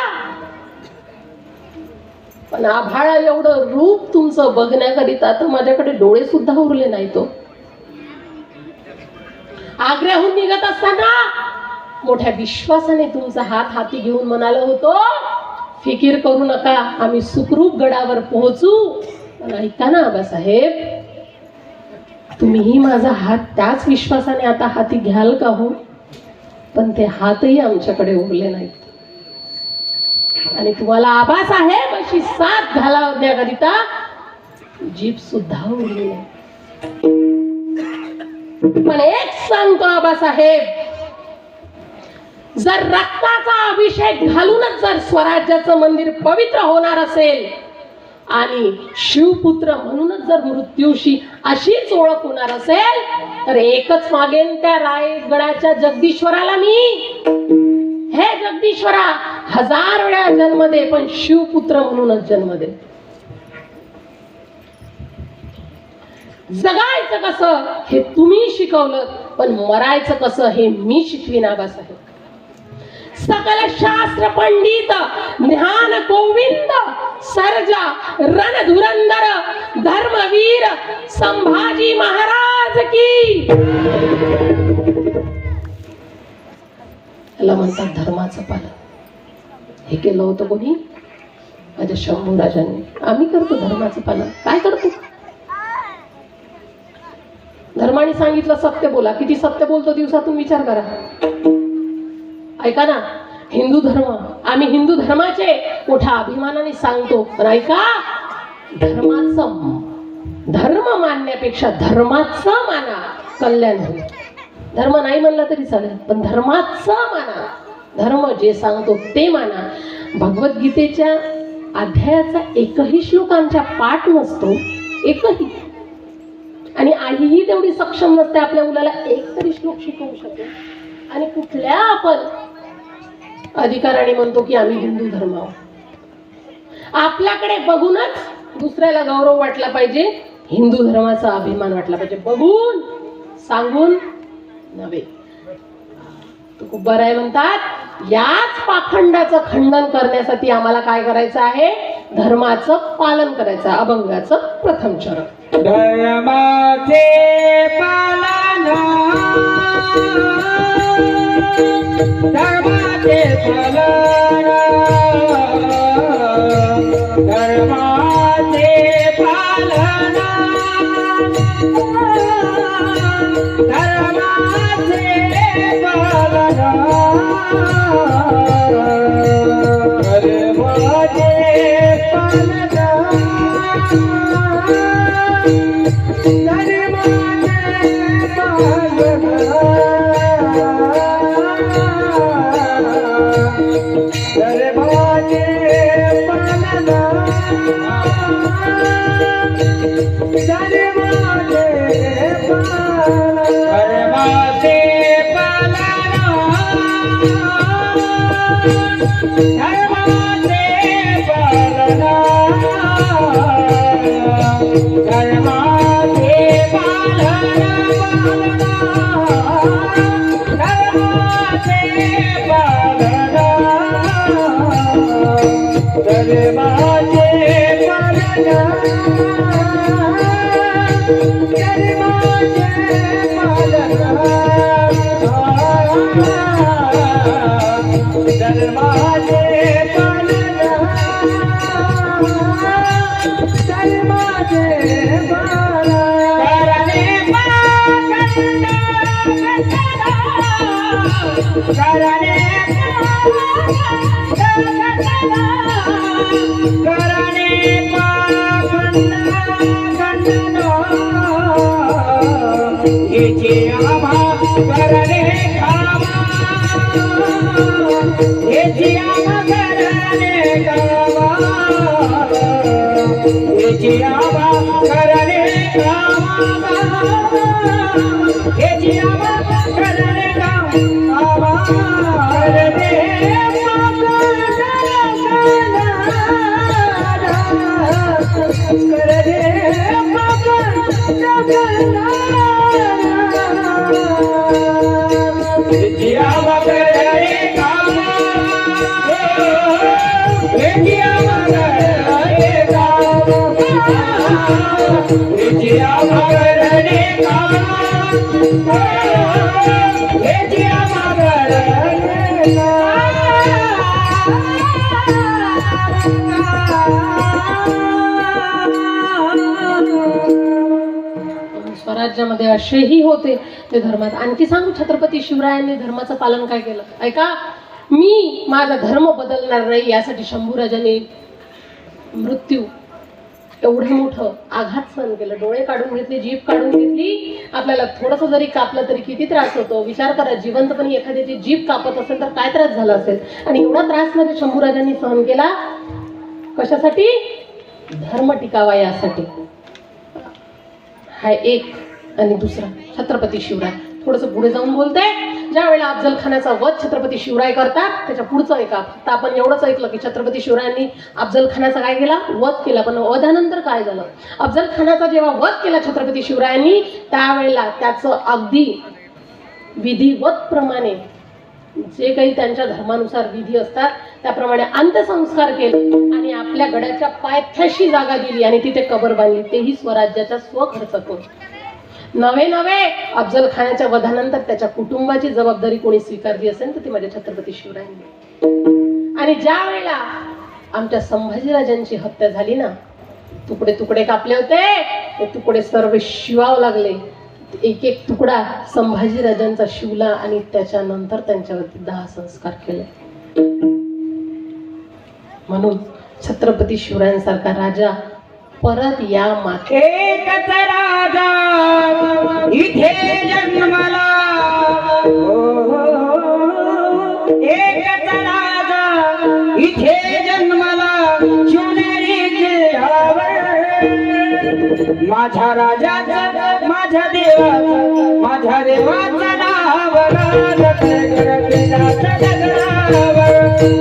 पण आभाळा एवढं रूप तुमचं बघण्याकरिता तर माझ्याकडे डोळे सुद्धा उरले नाही. तो आग्र्याहून निघत असताना मोठ्या विश्वासाने तुमचा हात हाती घेऊन म्हणालो होतो, फिकीर करू नका, आम्ही सुखरूप गडावर पोहोचू. पण ऐका ना आबासाहेब, तुम्हीही माझा हात त्याच विश्वासाने आता हाती घ्याल का हो. पण ते हातही आमच्याकडे उरले नाहीत. आणि तुम्हाला आबासाहेब अशी साथ घालवण्याकरिता जीभ सुद्धा उरली नाही. पण एक सांगतो आबासाहेब, जर रक्ताचा अभिषेक घालूनच जर स्वराज्याचं मंदिर पवित्र होणार असेल आणि शिवपुत्र म्हणूनच जर मृत्यूशी अशीच ओळख होणार असेल तर एकच मागेन त्या रायगडाच्या जगदीश्वराला मी, हे जगदीश्वरा 1000 वेळा जन्म दे पण शिवपुत्र म्हणूनच जन्म दे. जगायचं कसं हे तुम्ही शिकवलं, पण मरायचं कसं हे मी शिकवीन आबासाहेब. सकल शास्त्र पंडित ज्ञान गोविंद सर्जा रणधुरंदर धर्मवीर संभाजी महाराज की. याला म्हणतात धर्माचं पालन. हे केलं होतं कोणी? माझ्या शंभू राजांनी. आम्ही करतो धर्माचं पालन. काय करतो? धर्माने सांगितलं सत्य बोला. किती सत्य बोलतो दिवसातून विचार करा. ऐका ना, हिंदू धर्म, आम्ही हिंदू धर्माचे मोठ्या अभिमानाने सांगतो, पण ऐका, धर्म मानण्यापेक्षा धर्माचं माना, कल्याण होईल. धर्म नाही म्हणला तरी चालेल, पण धर्माचं माना. धर्म जे सांगतो ते माना. भगवद्गीतेच्या अध्यायाचा एकही श्लोक आमच्या पाठ नसतो, एकही. आणि आईही तेवढी सक्षम नसते आपल्या मुलाला एक तरी श्लोक शिकवू शकेल. आणि कुठल्या आपण अधिकाराने म्हणतो की आम्ही हिंदू धर्म आहोत. आपल्याकडे बघूनच दुसऱ्याला गौरव वाटला पाहिजे, हिंदू धर्माचा अभिमान वाटला पाहिजे. बघून सांगून नव्हे. तुकोबाराय म्हणतात, याच पाखंडाचं खंडन करण्यासाठी आम्हाला काय करायचं आहे? धर्माचं पालन करायचं. अभंगाचं प्रथम चरण. धर्माचे पालन, धर्माचे पालन, धर्माचे पालन, धर्माचे पालन, धर्माचे धर्माचे पालन करणे पाखंड करणे करणे पाखंड याची आभा करणे कामा याची आभा करणे कामा याची आभा करणे कामा याची आभा करणे कामा करणे स्वराज्यामध्ये असेही होते ते धर्मात. आणखी सांगू छत्रपती शिवरायांनी धर्माचं पालन काय केलं ऐका. मी माझा धर्म बदलणार नाही यासाठी शंभूराजांनी मृत्यू एवढं मोठं आघात सहन केलं. डोळे काढून घेतले, जीभ काढून घेतली. आपल्याला थोडंसं जरी कापलं तरी किती त्रास होतो विचार करा. जिवंतपणी एखाद्याची जीभ कापत असेल तर काय त्रास झाला असेल. आणि एवढा त्रास मध्ये शंभूराजांनी सहन केला कशासाठी? धर्म टिकावा यासाठी. हा एक. आणि दुसरा छत्रपती शिवराय. थोडंसं पुढे जाऊन बोलते. ज्या वेळेला अफजल खानाचा वध छत्रपती शिवराय करतात त्याच्या पुढचं ऐका. फक्त आपण एवढंच ऐकलं की छत्रपती शिवरायांनी अफजल खानाचा काय केला? वध केला. पण वधानंतर काय झालं? अफजल खानाचा जेव्हा वध केला छत्रपती शिवरायांनी त्यावेळेला त्याचं अगदी विधिवत प्रमाणे जे काही त्यांच्या धर्मानुसार विधी असतात त्याप्रमाणे अंत्यसंस्कार केले आणि आपल्या गडाच्या पायथ्याशी जागा दिली आणि तिथे कबर बांधली. तेही स्वराज्याच्या स्वखर्चातून. नवे अफजल खानाच्या वधानंतर त्याच्या कुटुंबाची जबाबदारी कोणी स्वीकारली असेल तर ती माझ्या छत्रपती शिवरायांनी. आणि ज्या वेळेला आमच्या संभाजीराजांची हत्या झाली ना, तुकडे तुकडे कापले होते, ते तुकडे सर्व शिवाव लागले. एक एक तुकडा संभाजीराजांचा शिवला आणि त्याच्यानंतर त्यांच्यावरती दाह संस्कार केले. म्हणून छत्रपती शिवरायांसारखा राजा परत या मागे. एकच राजा इथे जन्मला, एकच राजा इथे जन्मला शिवनेरी किल्ल्यावर. माझ्या राजाचं, माझ्या देवाचं, माझ्या देवाचं नाव राजगडाच्या डगरावर.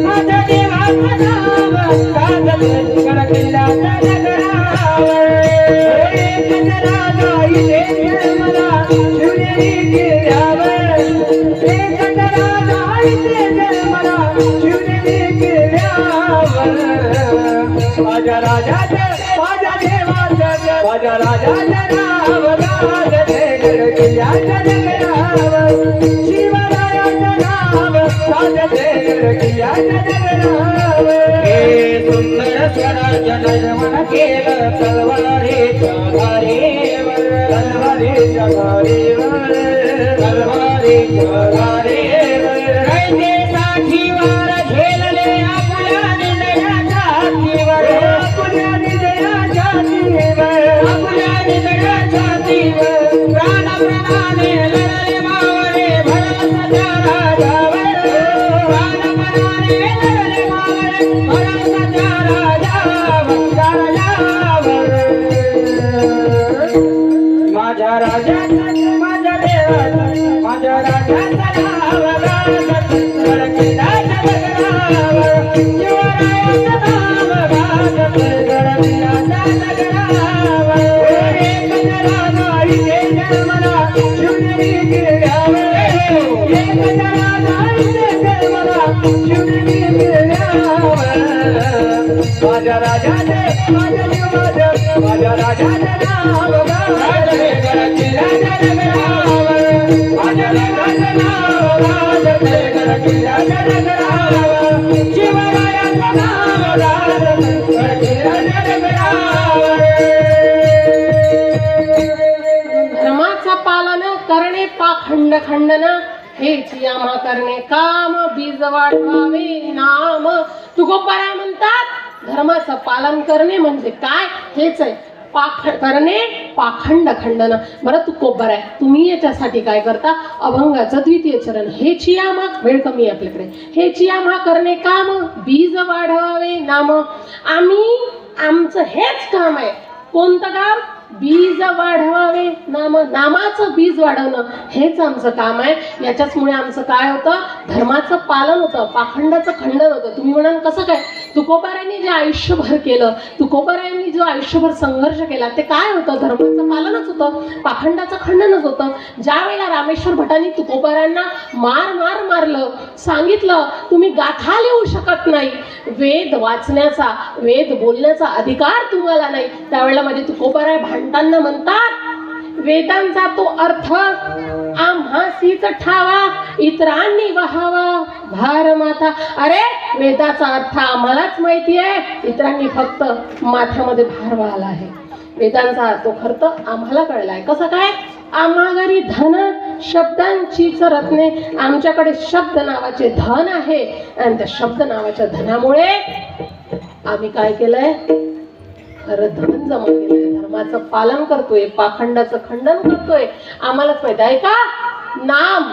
माझ्या देवाचं नाव राजगडाच्या डगरावर. एकच राजा इथे जन्मला शिवनेरी किल्ल्यावर. एकच राजा इथे जन्मला शिवनेरी किल्ल्यावर. माझ्या राजाचं, माझ्या देवाचं, माझ्या राजाचं नाव राजगडाच्या डगरावर. शिवरायाचं नाव राजगडाच्या डगरावर. हे सुंदर स्वराज्य निर्माण केलं तलवारीच्या धारेवर, तलवारीच्या धारेवर, तलवारीच्या धारेवर. रयतेसाठी वार झेलले आपल्या निजया छातीवर, आपल्या निजया छातीवर, आपल्या निजया छातीवर. प्राणाने लढले मावळे भरवसाच्या राजावर, प्राणाने लढले मावळे भरवसाच्या राजावर, राजावर. माझ्या राजाचं, माझ्या देवाचं, माझ्या राजाचं नाव राजगडाच्या डगरावर. शिवरायाचं नाव राजगडाच्या डगरावर. एकच राजा इथे जन्मला शिवनेरी किल्ल्यावर. एकच राजा इथे जन्मला शिवनेरी किल्ल्यावर. माझ्या राजाचं, माझ्या देवाचं, माझ्या राजाचं नाव राजगडाच्या डगरावर. माझ्या देवाचं नाव राजगडाच्या डगरावर. शिवरायाचं धर्माचं पालन करणे पाखंड खंडन हेची आम्हा करणे काम बीज वाढवावे नाम. तुकोबाराय म्हणतात धर्माचं पालन करणे म्हणजे काय हेच आहे. करणे पाखंड खंडन. बरं तुकोबाराय तुम्ही याच्यासाठी काय करता अभंगाचं द्वितीय चरण हेची आम्हा वेळ कमी आहे आपल्याकडे. हेची आम्हा करणे काम बीज वाढवावे नाम. आमचं हेच काम आहे. कोणतं काम? बीज वाढवावे नाम. नामाचं बीज वाढवणं हेच आमचं काम आहे. याच्याचमुळे आमचं काय होतं धर्माचं पालन होतं पाखंडाचं खंडन होतं. तुम्ही म्हणाल कसं काय? तुकोबारायांनी जे आयुष्यभर केलं तुकोबारायांनी जो आयुष्यभर संघर्ष केला ते काय होतं धर्माचं पालनच होतं पाखंडाचं खंडनच होतं. ज्या वेळेला रामेश्वर भटांनी तुकोबारायांना मारलं सांगितलं तुम्ही गाथा लिहू शकत नाही वेद वाचण्याचा वेद बोलण्याचा अधिकार तुम्हाला नाही त्यावेळेला माझे तुकोबाराय भांडताना म्हणतात वेदांचा तो अर्थ आम्हासीच ठावा इतरांनी वहावा भार माथा. अरे वेदाचा अर्थ आम्हालाच माहिती आहे इतरांनी फक्त माथ्यामध्ये भार वाहला आहे. वेदांचा तो खर्च आम्हाला कळलाय. कसं काय? आम्हा घरी धन शब्दांचीच रत्ने. आमच्याकडे शब्द नावाचे धन आहे आणि त्या शब्द नावाच्या धनामुळे आम्ही काय केलंय खरं धन जमा केलंय. धर्माचं पालन करतोय पाखंडाचं खंडन करतोय. आम्हालाच माहिती आहे का नाम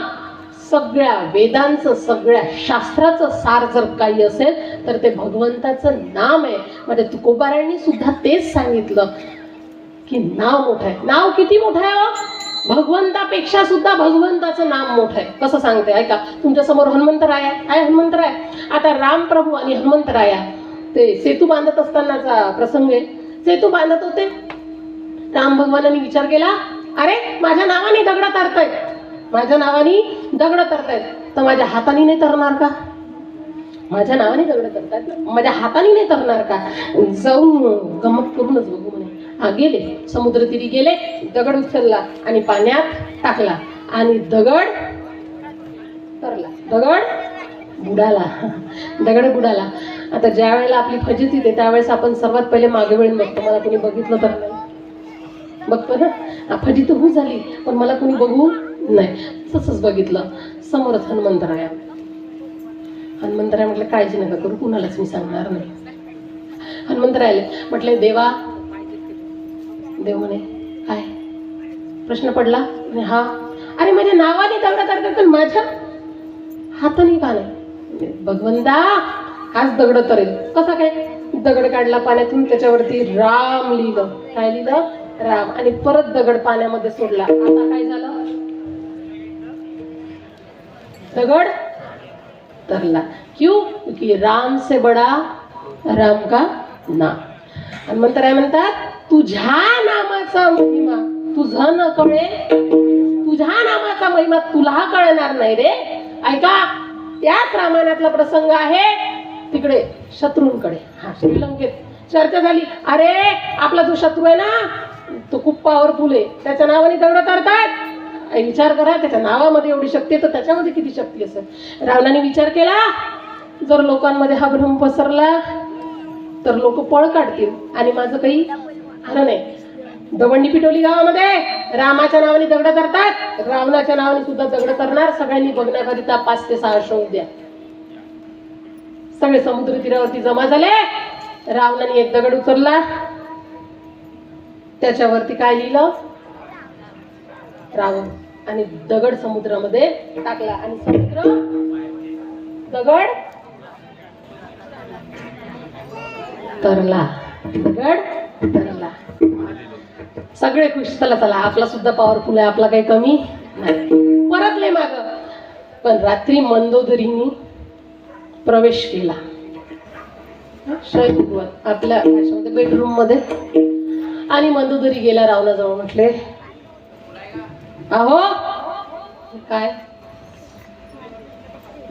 सगळ्या वेदांचं सगळ्या शास्त्राचं सार जर काही असेल तर ते भगवंताचं नाम आहे. म्हणजे तुकोबारायांनी सुद्धा तेच सांगितलं की नाव मोठं आहे. नाव किती मोठं आहे हो? भगवंतापेक्षा सुद्धा भगवंताचं नाम मोठं आहे. कसं सांगते ऐका. तुमच्या समोर हनुमंतराय आहे. हनुमंतराय आता रामप्रभू आणि हनुमंतराया ते सेतू बांधत असतानाचा प्रसंग आहे. सेतू बांधत होते राम भगवानांनी विचार केला अरे माझ्या नावाने दगड तरतायत माझ्या नावाने दगड तरतायत तर माझ्या हाताने नाही तरणार का? माझ्या नावाने दगड तरतायत माझ्या हाताने नाही तरणार का? जाऊन गमत करूनच बघू म्हणे. गेले समुद्रतीरी गेले दगड उचलला आणि पाण्यात टाकला आणि दगड तरला दगड बुडाला. आता ज्या वेळेला आपली फजिती येते त्यावेळेस आपण सर्वात पहिले मागे वळून बघतो मला कोणी बघितलं तर नाही. बघतो ना फजिती होऊ झाली पण मला कोणी बघू नाही. तसंच बघितलं समोरच हनुमंतराय म्हटलं काळजी नका करू कुणालाच मी सांगणार नाही. हनुमंतराय म्हटले देव म्हणे काय प्रश्न पडला? हा अरे माझ्या नावाने दगड तरतात पण माझ्या हाताने का नाही? भगवंता हाच दगड तरेल. कसा काय? दगड काढला पाण्यातून त्याच्यावरती राम लिहिलं. काय लिहिलं? राम. आणि परत दगड पाण्यामध्ये सोडला. आता काय झालं? दगड तरला. क्यों? क्योंकि राम से बडा राम का नाम. हनुमंतराय म्हणतात तुझ्या नामाचा महिमा तुझं न कळे तुझ्या नामाचा महिमा तुला कळणार नाही रे. ऐका त्याच रामायणातला प्रसंग आहे तिकडे शत्रूंकडे श्रीलंकेत चर्चा झाली. अरे आपला जो शत्रू आहे ना तो खूप पॉवरफुल आहे त्याच्या नावाने दगड तरतात. विचार करा त्याच्या नावामध्ये एवढी शक्ती आहे तर त्याच्यामध्ये किती शक्ती असेल. रावणाने विचार केला जर लोकांमध्ये हा भ्रम पसरला तर लोक पळ काढतील आणि माझं काही खरं नाही. दवंडी पिटवली गावामध्ये रामाच्या नावाने दगड तरतात रावणाच्या नावाने सुद्धा दगड तरणार. सगळ्यांनी बघण्याकरिता 5 ते 6 शोध द्या. सगळे समुद्र तीरावरती जमा झाले. रावणाने एक दगड उचलला त्याच्यावरती काय लिहिलं रावण आणि दगड समुद्रामध्ये टाकला आणि समुद्र दगड तरला. दगड तरला. सगळे खुश. चला आपला सुद्धा पॉवरफुल आहे आपला काही कमी नाही. परतले माग. पण रात्री मंदोदरीनी प्रवेश केला शयनगृहात आपल्या भाषेमध्ये बेडरूम मध्ये आणि मंदोदरी गेला रावणाजवळ. म्हटले अहो काय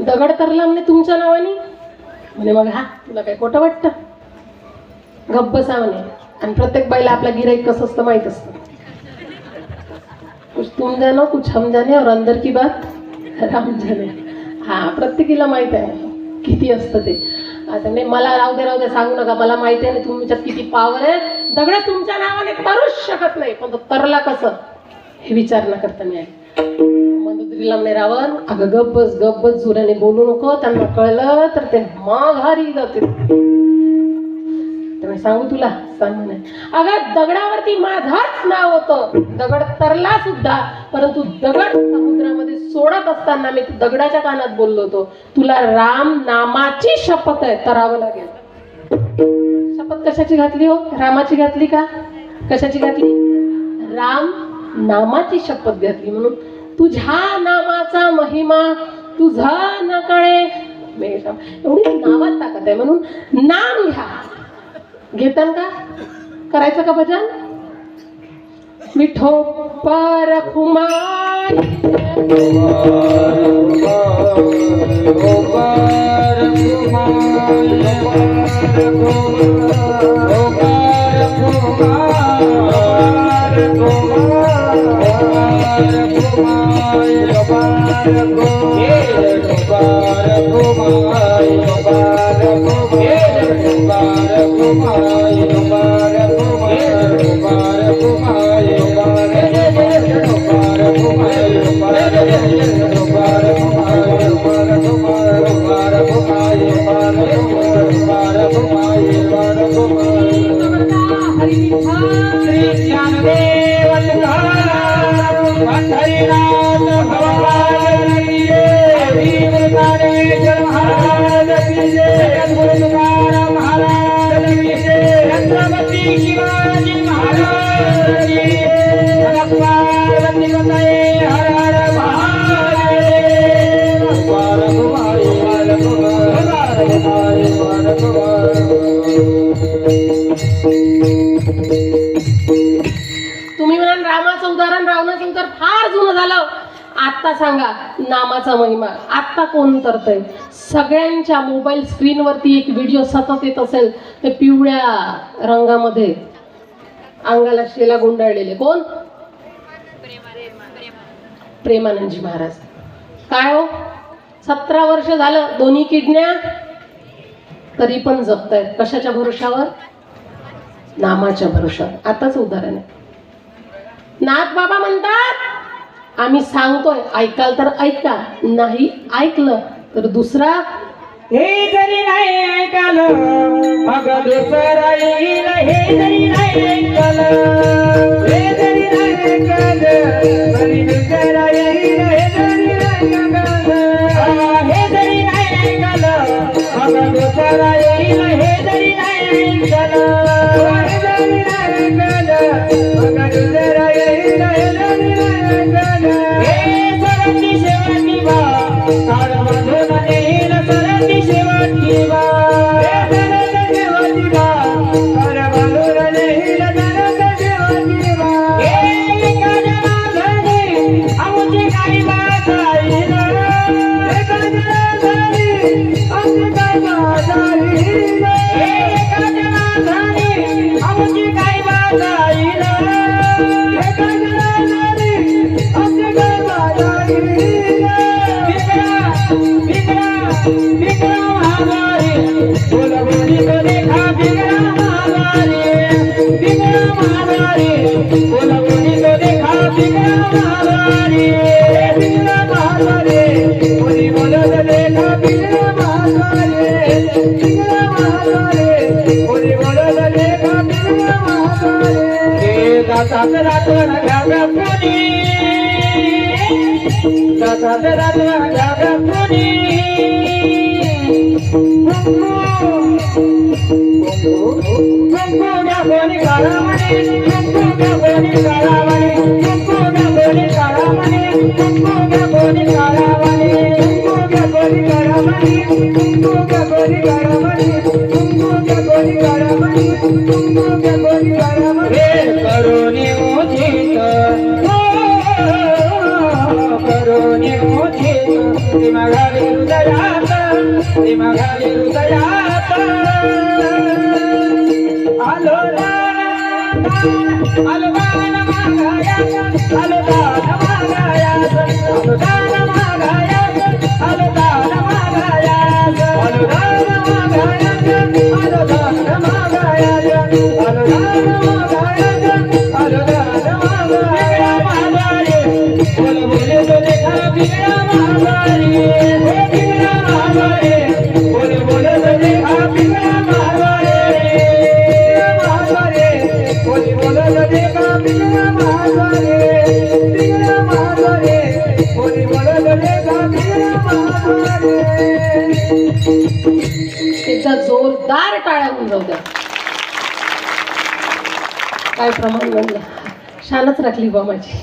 दगड तरला म्हणे तुमच्या नावाने? म्हणे मग हा तुला काय खोटं वाटतं? गप्प बसा म्हणे. आणि प्रत्येक बाईला आपला गिराईक कसं असतं माहित असतं. कुछ तुम जानो कुछ हम जाने और अंदर की बात राम जाने. हा प्रत्येकीला माहित आहे किती असतं ते. आता नाही, मला राहू दे सांगू नका. मला माहिती आहे ना तुमच्यात किती पावर आहे. दगड तुमच्या नावाने तरूच शकत नाही, पण तो तरला कसं हे विचार न करता मी मंदुद्रीला म्हणे रावण, अगं गप्प बस जोराने बोलू नको. त्यांना कळलं तर ते माघारी जाते. तर मी सांगू तुला, सांग म्हणे, अगं दगडावरती माझाच नाव होतं. दगड तरला सुद्धा, परंतु दगड समुद्रामध्ये सोडत असताना मी दगडाच्या कानात बोललो होतो, तुला राम नामाची शपथ आहे, तरावं लागेल. शपथ कशाची घातली हो? रामाची घातली का? कशाची घातली? राम नामाची शपथ घातली. म्हणून तुझ्या नामाचा महिमा तुझा न कळे. एवढी नावात ताकद आहे, म्हणून नाम घ्या. घेतान का? करायचं का भजन? विठो परखुमाई तुम्ही म्हणाल रामाचं उदाहरण, रावणाचं उदाहरण फार जुनं झालं. आता सांगा नामाचा महिमा आता कोण करतंय? सगळ्यांच्या मोबाईल स्क्रीनवरती एक व्हिडिओ सतत येत असेल, ते पिवळ्या रंगामध्ये अंगाला शेला गुंडाळलेले कोण? प्रेमानंदजी महाराज. काय हो, 17 वर्ष झालं, दोन्ही किडन्या, तरी पण जगतायत. कशाच्या भरोशावर? नामाच्या भरोशावर. आताच उदाहरण आहे. नाथ बाबा म्हणतात, आम्ही सांगतोय, ऐकाल तर ऐका, नाही ऐकलं तर दुसरा. हे जरी नाही ऐकलं मग दुसरा येईल. हे जरी नाही ऐकलं, हे जरी नाही ऐकलं तरी दुसरा येईल. हे जरी नाही ऐकलं, हे जरी नाही ऐकलं मग दुसरा येईल. हे जरी नाही ऐकलं, हे जरी नाही ऐकलं मग दुसरा येईल. हे जरी नाही ऐकलं. हे सरती शेवटी बा काळ बांधून नेईल. सरती शेवटी बा, हे सरती शेवटी बा काळ बांधून नेईल. सरती शेवटी बा, हे एका जनार्दनी आमची काही बात राहील. एका जनार्दनी आमची काही बात राहील. हे एका जनार्दनी आमची काही बात राहील. एका जनार्दनी आमची काही बात राहील. बिगड़ा महागारी बोल बोली तो देखा. बिगड़ा महागारी, बिगड़ा महागारी बोल बोली तो देखा. बिगड़ा महागारी, बिगड़ा महागारी बोली बोलो तो देखा. बिगड़ा महागारी, बिगड़ा महागारी बोली बोलो तो देखा. बिगड़ा महागारी. हे दातात रातून घ्याव्या कोणी, दातात रातून घ्याव्या कोणी. कुंकुड्या कोणी काळामणी, कुंकुड्या कोणी काळामणी, कुंकुड्या कोणी काळामणी, कुंकुड्या कोणी काळामणी, कुंकुड्या कोणी काळामणी, कुंकुड्या कोणी काळामणी, कुंकुड्या कोणी काळामणी, कुंकुड्या कोणी काळामणी. हे करुणी मोठीत, करुणी मोठीत दिमागाली हृदयात, दिमागाली हृदयात. आलो दान, आलो दान मागायात, आलो दान मागायात, आलो दान मागायात, आलो दान मागायात, आलो दान मागायात. त्याचा जोरदार टाळ्या होऊन जाऊ द्या. काय प्रमाण म्हणलं, शानच राखली बा माझी.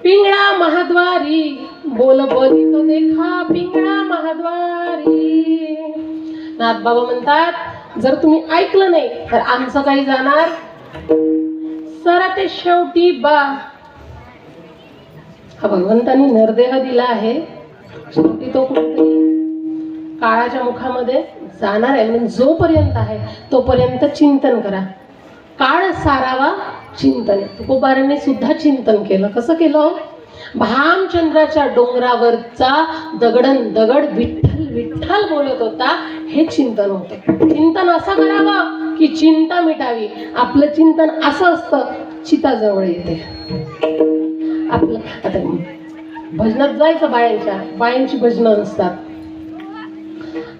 पिंगळा महाद्वारी बोल बोली तो देखा पिंगळा महाद्वारी. नाथ बाबा म्हणतात जर तुम्ही ऐकलं नाही तर आमचं काही जाणार सर ते शेवटी बा. हा भगवंतानी नरदेह दिला आहे, शेवटी तो कुठेतरी काळाच्या मुखामध्ये जाणार आहे. म्हणून जोपर्यंत आहे तोपर्यंत चिंतन करा. काळ सारावा चिंतन. तुकोबारांनी सुद्धा चिंतन केलं. कसं केलं? भामचंद्राच्या डोंगरावरचा दगडन दगड विठ्ठल विठ्ठल बोलत होता, हे चिंतन होतं. चिंतन असं करावं की चिंता मिटावी. आपलं चिंतन असं असतं, चिता जवळ येते. आपलं आता भजनात जायचं, बायांची भजनं नसतात.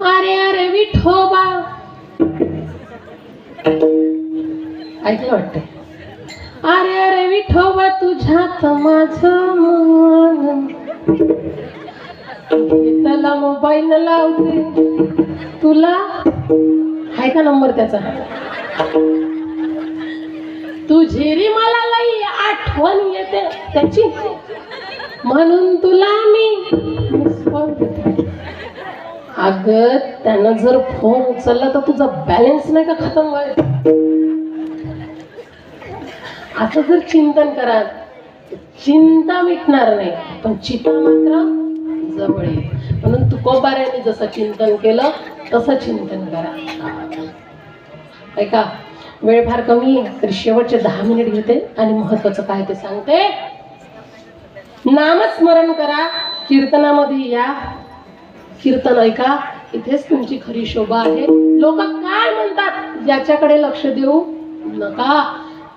अरे अरे विठोबा, ऐकलं वाटतं. अरे अरे विठोबा तुझ्यात माझं मन, त्याला मोबाईल लावते तुला. आहे का नंबर त्याचा? तुझी री मला लई आठवण येते त्याची, म्हणून तुला मी अगं त्यानं जर फोन उचलला तर तुझा बॅलन्स नाही का खतम व्हायचा. आता जर चिंतन करा, चिंता मिटणार नाही पण चिता मात्र जवळ येईल. म्हणून तुकोबारांनी जसं चिंतन केलं तसं चिंतन करा. ऐका, वेळ फार कमी आहे तरी शेवटचे 10 मिनिट घेते आणि महत्वाचं काय ते सांगते. नामस्मरण करा, कीर्तनामध्ये या, कीर्तन ऐका, इथेच तुमची खरी शोभा आहे. लोक काय म्हणतात याच्याकडे लक्ष देऊ नका.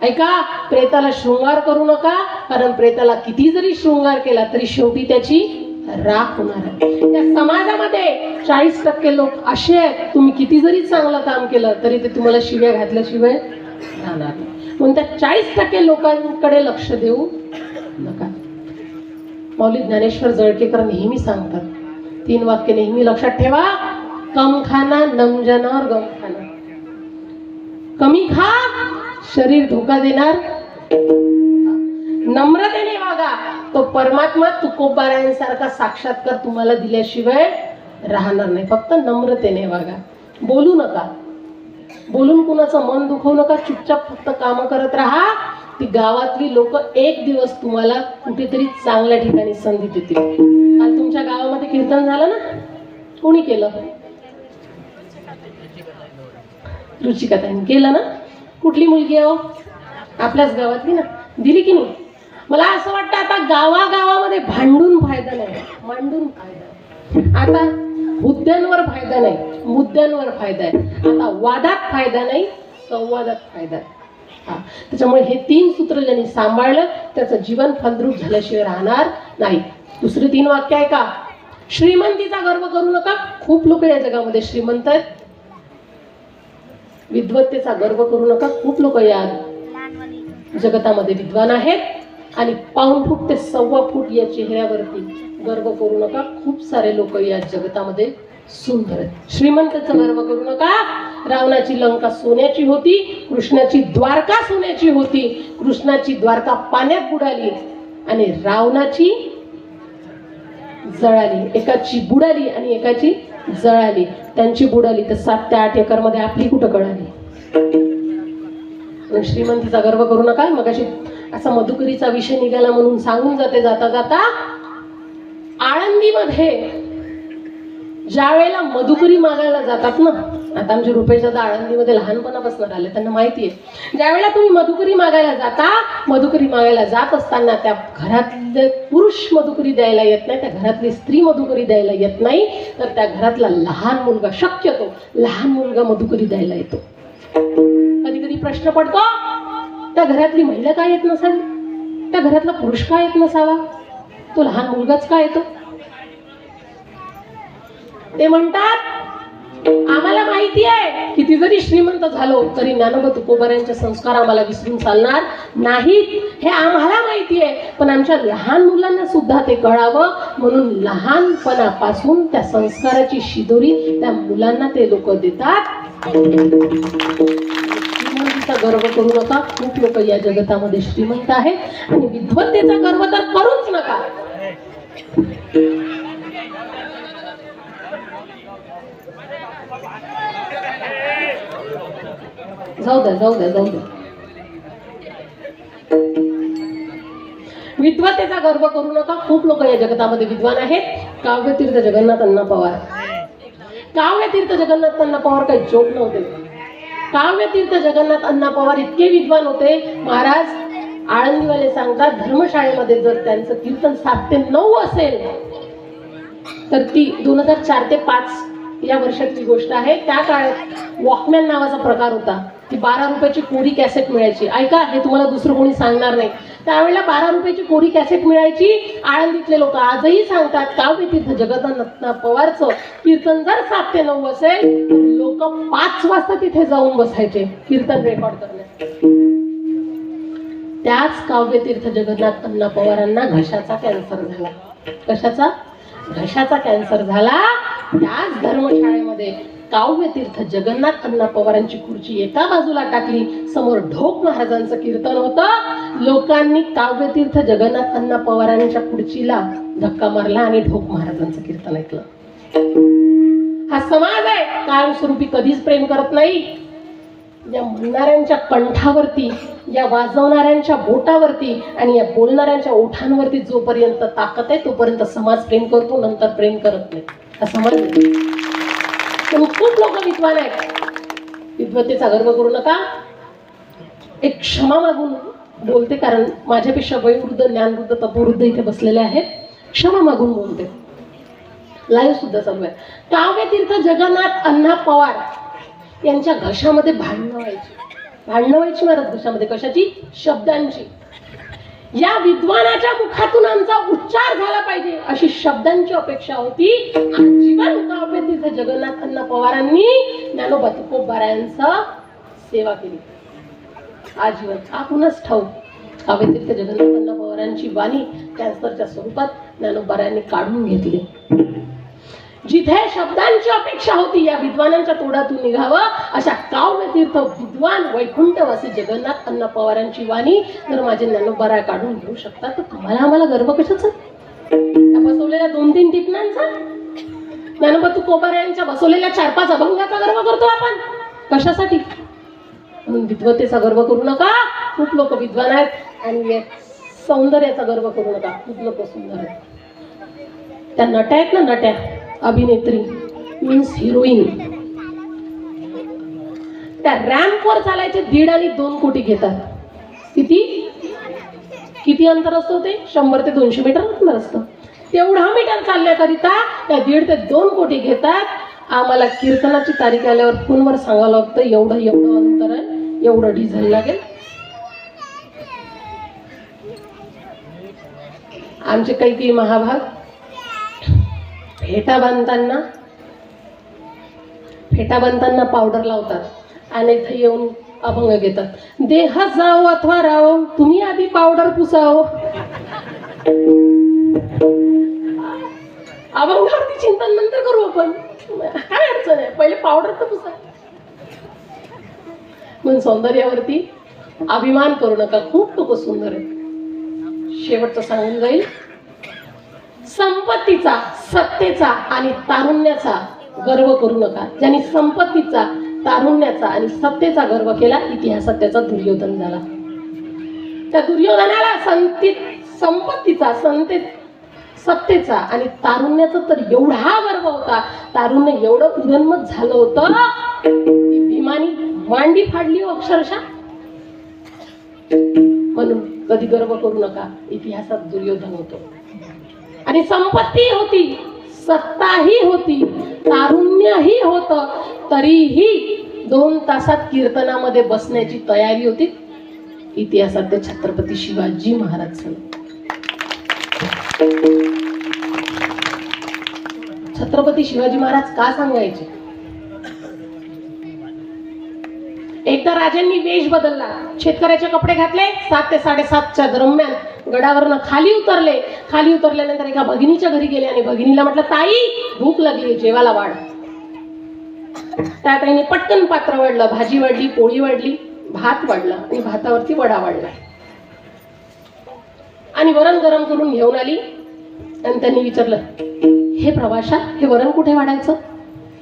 ऐका, प्रेताला शृंगार करू नका, कारण प्रेताला किती जरी शृंगार केला तरी शेवटी त्याची राख होणार आहे. या समाजामध्ये 40% लोक असे आहेत, तुम्ही किती जरी चांगलं काम केलं तरी ते तुम्हाला शिव्या घातल्याशिवाय राहणार नाही. म्हणून त्या 40% लोकांकडे लक्ष देऊ नका. माऊली ज्ञानेश्वर जळकेकर नेहमी सांगतात, 3 वाक्य नेहमी लक्षात ठेवा. कम खाना नमजना और गम खाना. कमी खा, शरीर धोका देणार. नम्रतेने वागा, तो परमात्मा तुकोबारायांसारखा साक्षात्कार तुम्हाला दिल्याशिवाय राहणार नाही. फक्त नम्रतेने वागा. बोलू नका, बोलून कुणाचं मन दुखवू नका. चुपचाप फक्त कामं करत राहा. ती गावातली लोक एक दिवस तुम्हाला कुठेतरी चांगल्या ठिकाणी संधी देतील. काल तुमच्या गावामध्ये कीर्तन झालं ना, कोणी केलं? रुचिकाताईंनी केलं ना. कुठली मुलगी आहे? आपल्याच गावातली ना. दिली की नाही? मला असं वाटतं आता गावागावामध्ये भांडून फायदा नाही, मांडून फायदा. आता मुद्द्यांवर फायदा नाही, मुद्द्यांवर फायदा आहे. आता वादात फायदा नाही, संवादात फायदा आहे. त्याच्यामुळे हे 3 सूत्र ज्यांनी सांभाळलं त्याचं जीवन फलद्रूप झाल्याशिवाय राहणार नाही. दुसरी 3 वाक्य आहे का? श्रीमंतीचा गर्व करू नका. खूप लोक या जगामध्ये श्रीमंत आहेत. विद्वत्तेचा गर्व करू नका. खूप लोक या जगतामध्ये विद्वान आहेत. आणि 1.5 फूट ते 1.25 फूट या चेहऱ्यावरती गर्व करू नका. खूप सारे लोक या जगतामध्ये सुंदर आहेत. श्रीमंताचा गर्व करू नका. रावणाची लंका सोन्याची होती, कृष्णाची द्वारका सोन्याची होती. कृष्णाची द्वारका पाण्यात बुडाली आणि रावणाची जळाली. एकाची बुडाली आणि एकाची जळाली. त्यांची बुडाली तर 7 ते 8 एकर मध्ये आपली कुठं कळाली. श्रीमंतीचा गर्व करू नका. मगाशी असा मधुकरीचा विषय निघाला म्हणून सांगून जाते जाता जाता. आळंदीमध्ये ज्या वेळेला मधुकरी मागायला जातात ना, आता आमचे रुपेशदा आळंदीमध्ये लहानपणापासून राहिले, त्यांना माहिती आहे ज्यावेळेला तुम्ही मधुकरी मागायला जाता, मधुकरी मागायला जात असताना त्या घरातले पुरुष मधुकरी द्यायला येत नाही, त्या घरातली स्त्री मधुकरी द्यायला येत नाही, तर त्या घरातला लहान मुलगा, शक्यतो लहान मुलगा मधुकरी द्यायला येतो. कधी कधी प्रश्न पडतो, त्या घरातली महिला काय येत नसावी, त्या घरातला पुरुष काय येत नसावा, तो लहान मुलगाच काय येतो. ते म्हणतात आम्हाला माहिती आहे किती जरी श्रीमंत झालो तरी ज्ञानोबा तुकोबारायांचे संस्कार आम्हाला विसरून चालणार नाहीत, हे आम्हाला माहिती आहे, पण आमच्या लहान मुलांना सुद्धा ते कळावं म्हणून लहानपणापासून त्या संस्काराची शिदोरी त्या मुलांना ते लोक देतात. श्रीमंतीचा गर्व करू नका, खूप लोक या जगतामध्ये श्रीमंत आहेत, आणि विद्वत्तेचा गर्व तर करूच नका. जाऊ द्या. विद्वत्तेचा गर्व करू नका, खूप लोक या जगतामध्ये विद्वान आहेत. काव्यतीर्थ जगन्नाथ अण्णा पवार, काव्यतीर्थ जगन्नाथ अण्णा पवार काही जोक नव्हते. काव्यतीर्थ जगन्नाथ अण्णा पवार इतके विद्वान होते, महाराज आळंदीवाले सांगतात धर्मशाळेमध्ये जर त्यांचं कीर्तन 7 ते 9 असेल तर ती 2004 ते 5 या वर्षातली गोष्ट आहे. त्या काळात वॉकमॅन नावाचा प्रकार होता, ती 12 रुपयाची कोरी कॅसेट मिळायची. ऐका, हे तुम्हाला दुसरं कोणी सांगणार नाही. त्यावेळेला 12 रुपयाची कोरी कॅसेट मिळायची. आळंदीतले लोक आजही सांगतात काव्यतीर्थ जगन्नाथ पवारचं कीर्तन जर 7 ते 9 असेल तर लोक 5 वाजता तिथे जाऊन बसायचे कीर्तन रेकॉर्ड करण्यात. त्याच काव्यतीर्थ जगन्नाथ अण्णा पवारांना घशाचा कॅन्सर झाला. कशाचा? घशाचा कॅन्सर झाला. त्याच धर्मशाळेमध्ये काव्यतीर्थ जगन्नाथ अण्णा पवारांची खुर्ची एका बाजूला टाकली, समोर ढोक महाराजांचं कीर्तन होतं. लोकांनी काव्यतीर्थ जगन्नाथ अण्णा पवारांच्या खुर्चीला धक्का मारला आणि ढोक महाराजांचं कीर्तन ऐकलं. हा समाज आहे, कायमस्वरूपी कधीच प्रेम करत नाही. या म्हणणाऱ्यांच्या कंठावरती, या वाजवणाऱ्यांच्या बोटावरती आणि या बोलणाऱ्यांच्या ओठांवरती जोपर्यंत ताकद आहे तोपर्यंत समाज प्रेम करतो, नंतर प्रेम करत नाही. हा समाज खूप लोक विद्वान आहेत. विद्वत्तेचा गर्व करू नका. एक क्षमा मागून बोलते, कारण माझ्यापेक्षा वयोवृद्ध, ज्ञानवृद्ध, तपोवृद्ध इथे बसलेले आहेत. क्षमा मागून बोलते. लाईव्ह सुद्धा चालू आहे. काव्यतीर्थ जगन्नाथ अण्णा पवार यांच्या घशामध्ये भांडणं व्हायची महाराज. घशामध्ये कशाची? शब्दांची. या विद्वानाच्या मुखातून आमचा उच्चार झाला पाहिजे अशी शब्दांची अपेक्षा होती. आजीवन काव्यतीर्थ जगन्नाथ अण्णा पवारांनी ज्ञानोबा तुकोबारायांचा सेवा केली. आजीवन. आपणच ठाऊक, काव्यतीर्थ जगन्नाथ अण्णा पवारांची वाणी कॅन्सरच्या स्वरूपात ज्ञानोबारायांनी काढून घेतली. जिथे शब्दांची अपेक्षा होती या विद्वानांच्या तोंडातून निघावं, अशा काव्यतीर्थ विद्वान वैकुंठवासी जगन्नाथ अण्णा पवारांची वाणी जर माझे ज्ञानोबाराय काढून घेऊ शकतात तर तुम्हाला आम्हाला गर्व कशाचा? त्या बसवलेल्या 2-3 टिपणांचा, ज्ञानोबा तुकोबारायांच्या बसवलेल्या 4-5 अभंगाचा गर्व करतो आपण. कशासाठी? म्हणून विद्वत्तेचा गर्व करू नका. खूप लोक विद्वान आहेत. आणि सौंदर्याचा गर्व करू नका. खूप लोक सुंदर आहेत. त्या नट्या आहेत ना, नट्या, अभिनेत्री मीन्स हिरोईन, त्या रॅम्पवर चालायचे 1.5 आणि 2 कोटी घेतात. किती अंतर असतो ते? 100 ते 200 मीटर अंतर असतं. तेवढा मीटर चालण्याकरिता त्या 1.5 ते 2 कोटी घेतात. आम्हाला कीर्तनाची तारीख आल्यावर फोनवर सांगावं लागतं एवढं अंतर आहे, एवढं डिझेल लागेल. आमचे काही महाभाग फेटा बांधताना पावडर लावतात आणि इथे येऊन अभंग घेतात. देह जाओ अथवा राहो, तुम्ही आधी पावडर पुसाव. अभंगावरती चिंतन नंतर करू आपण, काय अडचण आहे, पहिले पावडर तर पुसा. म्हणून सौंदर्यावरती अभिमान करू नका. खूप लोक सुंदर आहेत. शेवटचं सांगून जाईल, संपत्तीचा, सत्तेचा आणि तारुण्याचा गर्व करू नका. ज्यांनी संपत्तीचा, तारुण्याचा आणि सत्तेचा गर्व केला, इतिहासात त्याचा दुर्योधन झाला. त्या दुर्योधनाला संपत्तीचा, सत्तेचा आणि तारुण्याचा तर एवढा गर्व होता. तारुण्य एवढं उन्मत्त झालं होतं ती भीमानी मांडी फाडली हो अक्षरशः. म्हणून कधी गर्व करू नका, इतिहासात दुर्योधन होतो. आणि संपत्ती होती, सत्ताही होती, तारुण्यही होत, तरीही 2 तासात कीर्तनामध्ये बसण्याची तयारी होती. इतिहासात ते छत्रपती शिवाजी महाराज झाले. छत्रपती शिवाजी महाराज का सांगायचे? एकदा राजांनी वेश बदलला, शेतकऱ्याचे कपडे घातले, 7 ते 7:30च्या दरम्यान गडावरनं खाली उतरले. खाली उतरल्यानंतर एका भगिनीच्या घरी गेले आणि भगिनीला म्हटलं, ताई भूक लागली, जेवायला वाढ. त्या ताईने पटकन पात्र वाढलं, भाजी वाढली, पोळी वाढली, भात वाढला आणि भातावरती वडा वाढला आणि वरण गरम करून घेऊन आली. आणि त्यांनी विचारलं, हे प्रवाशा, हे वरण कुठे वाढायचं?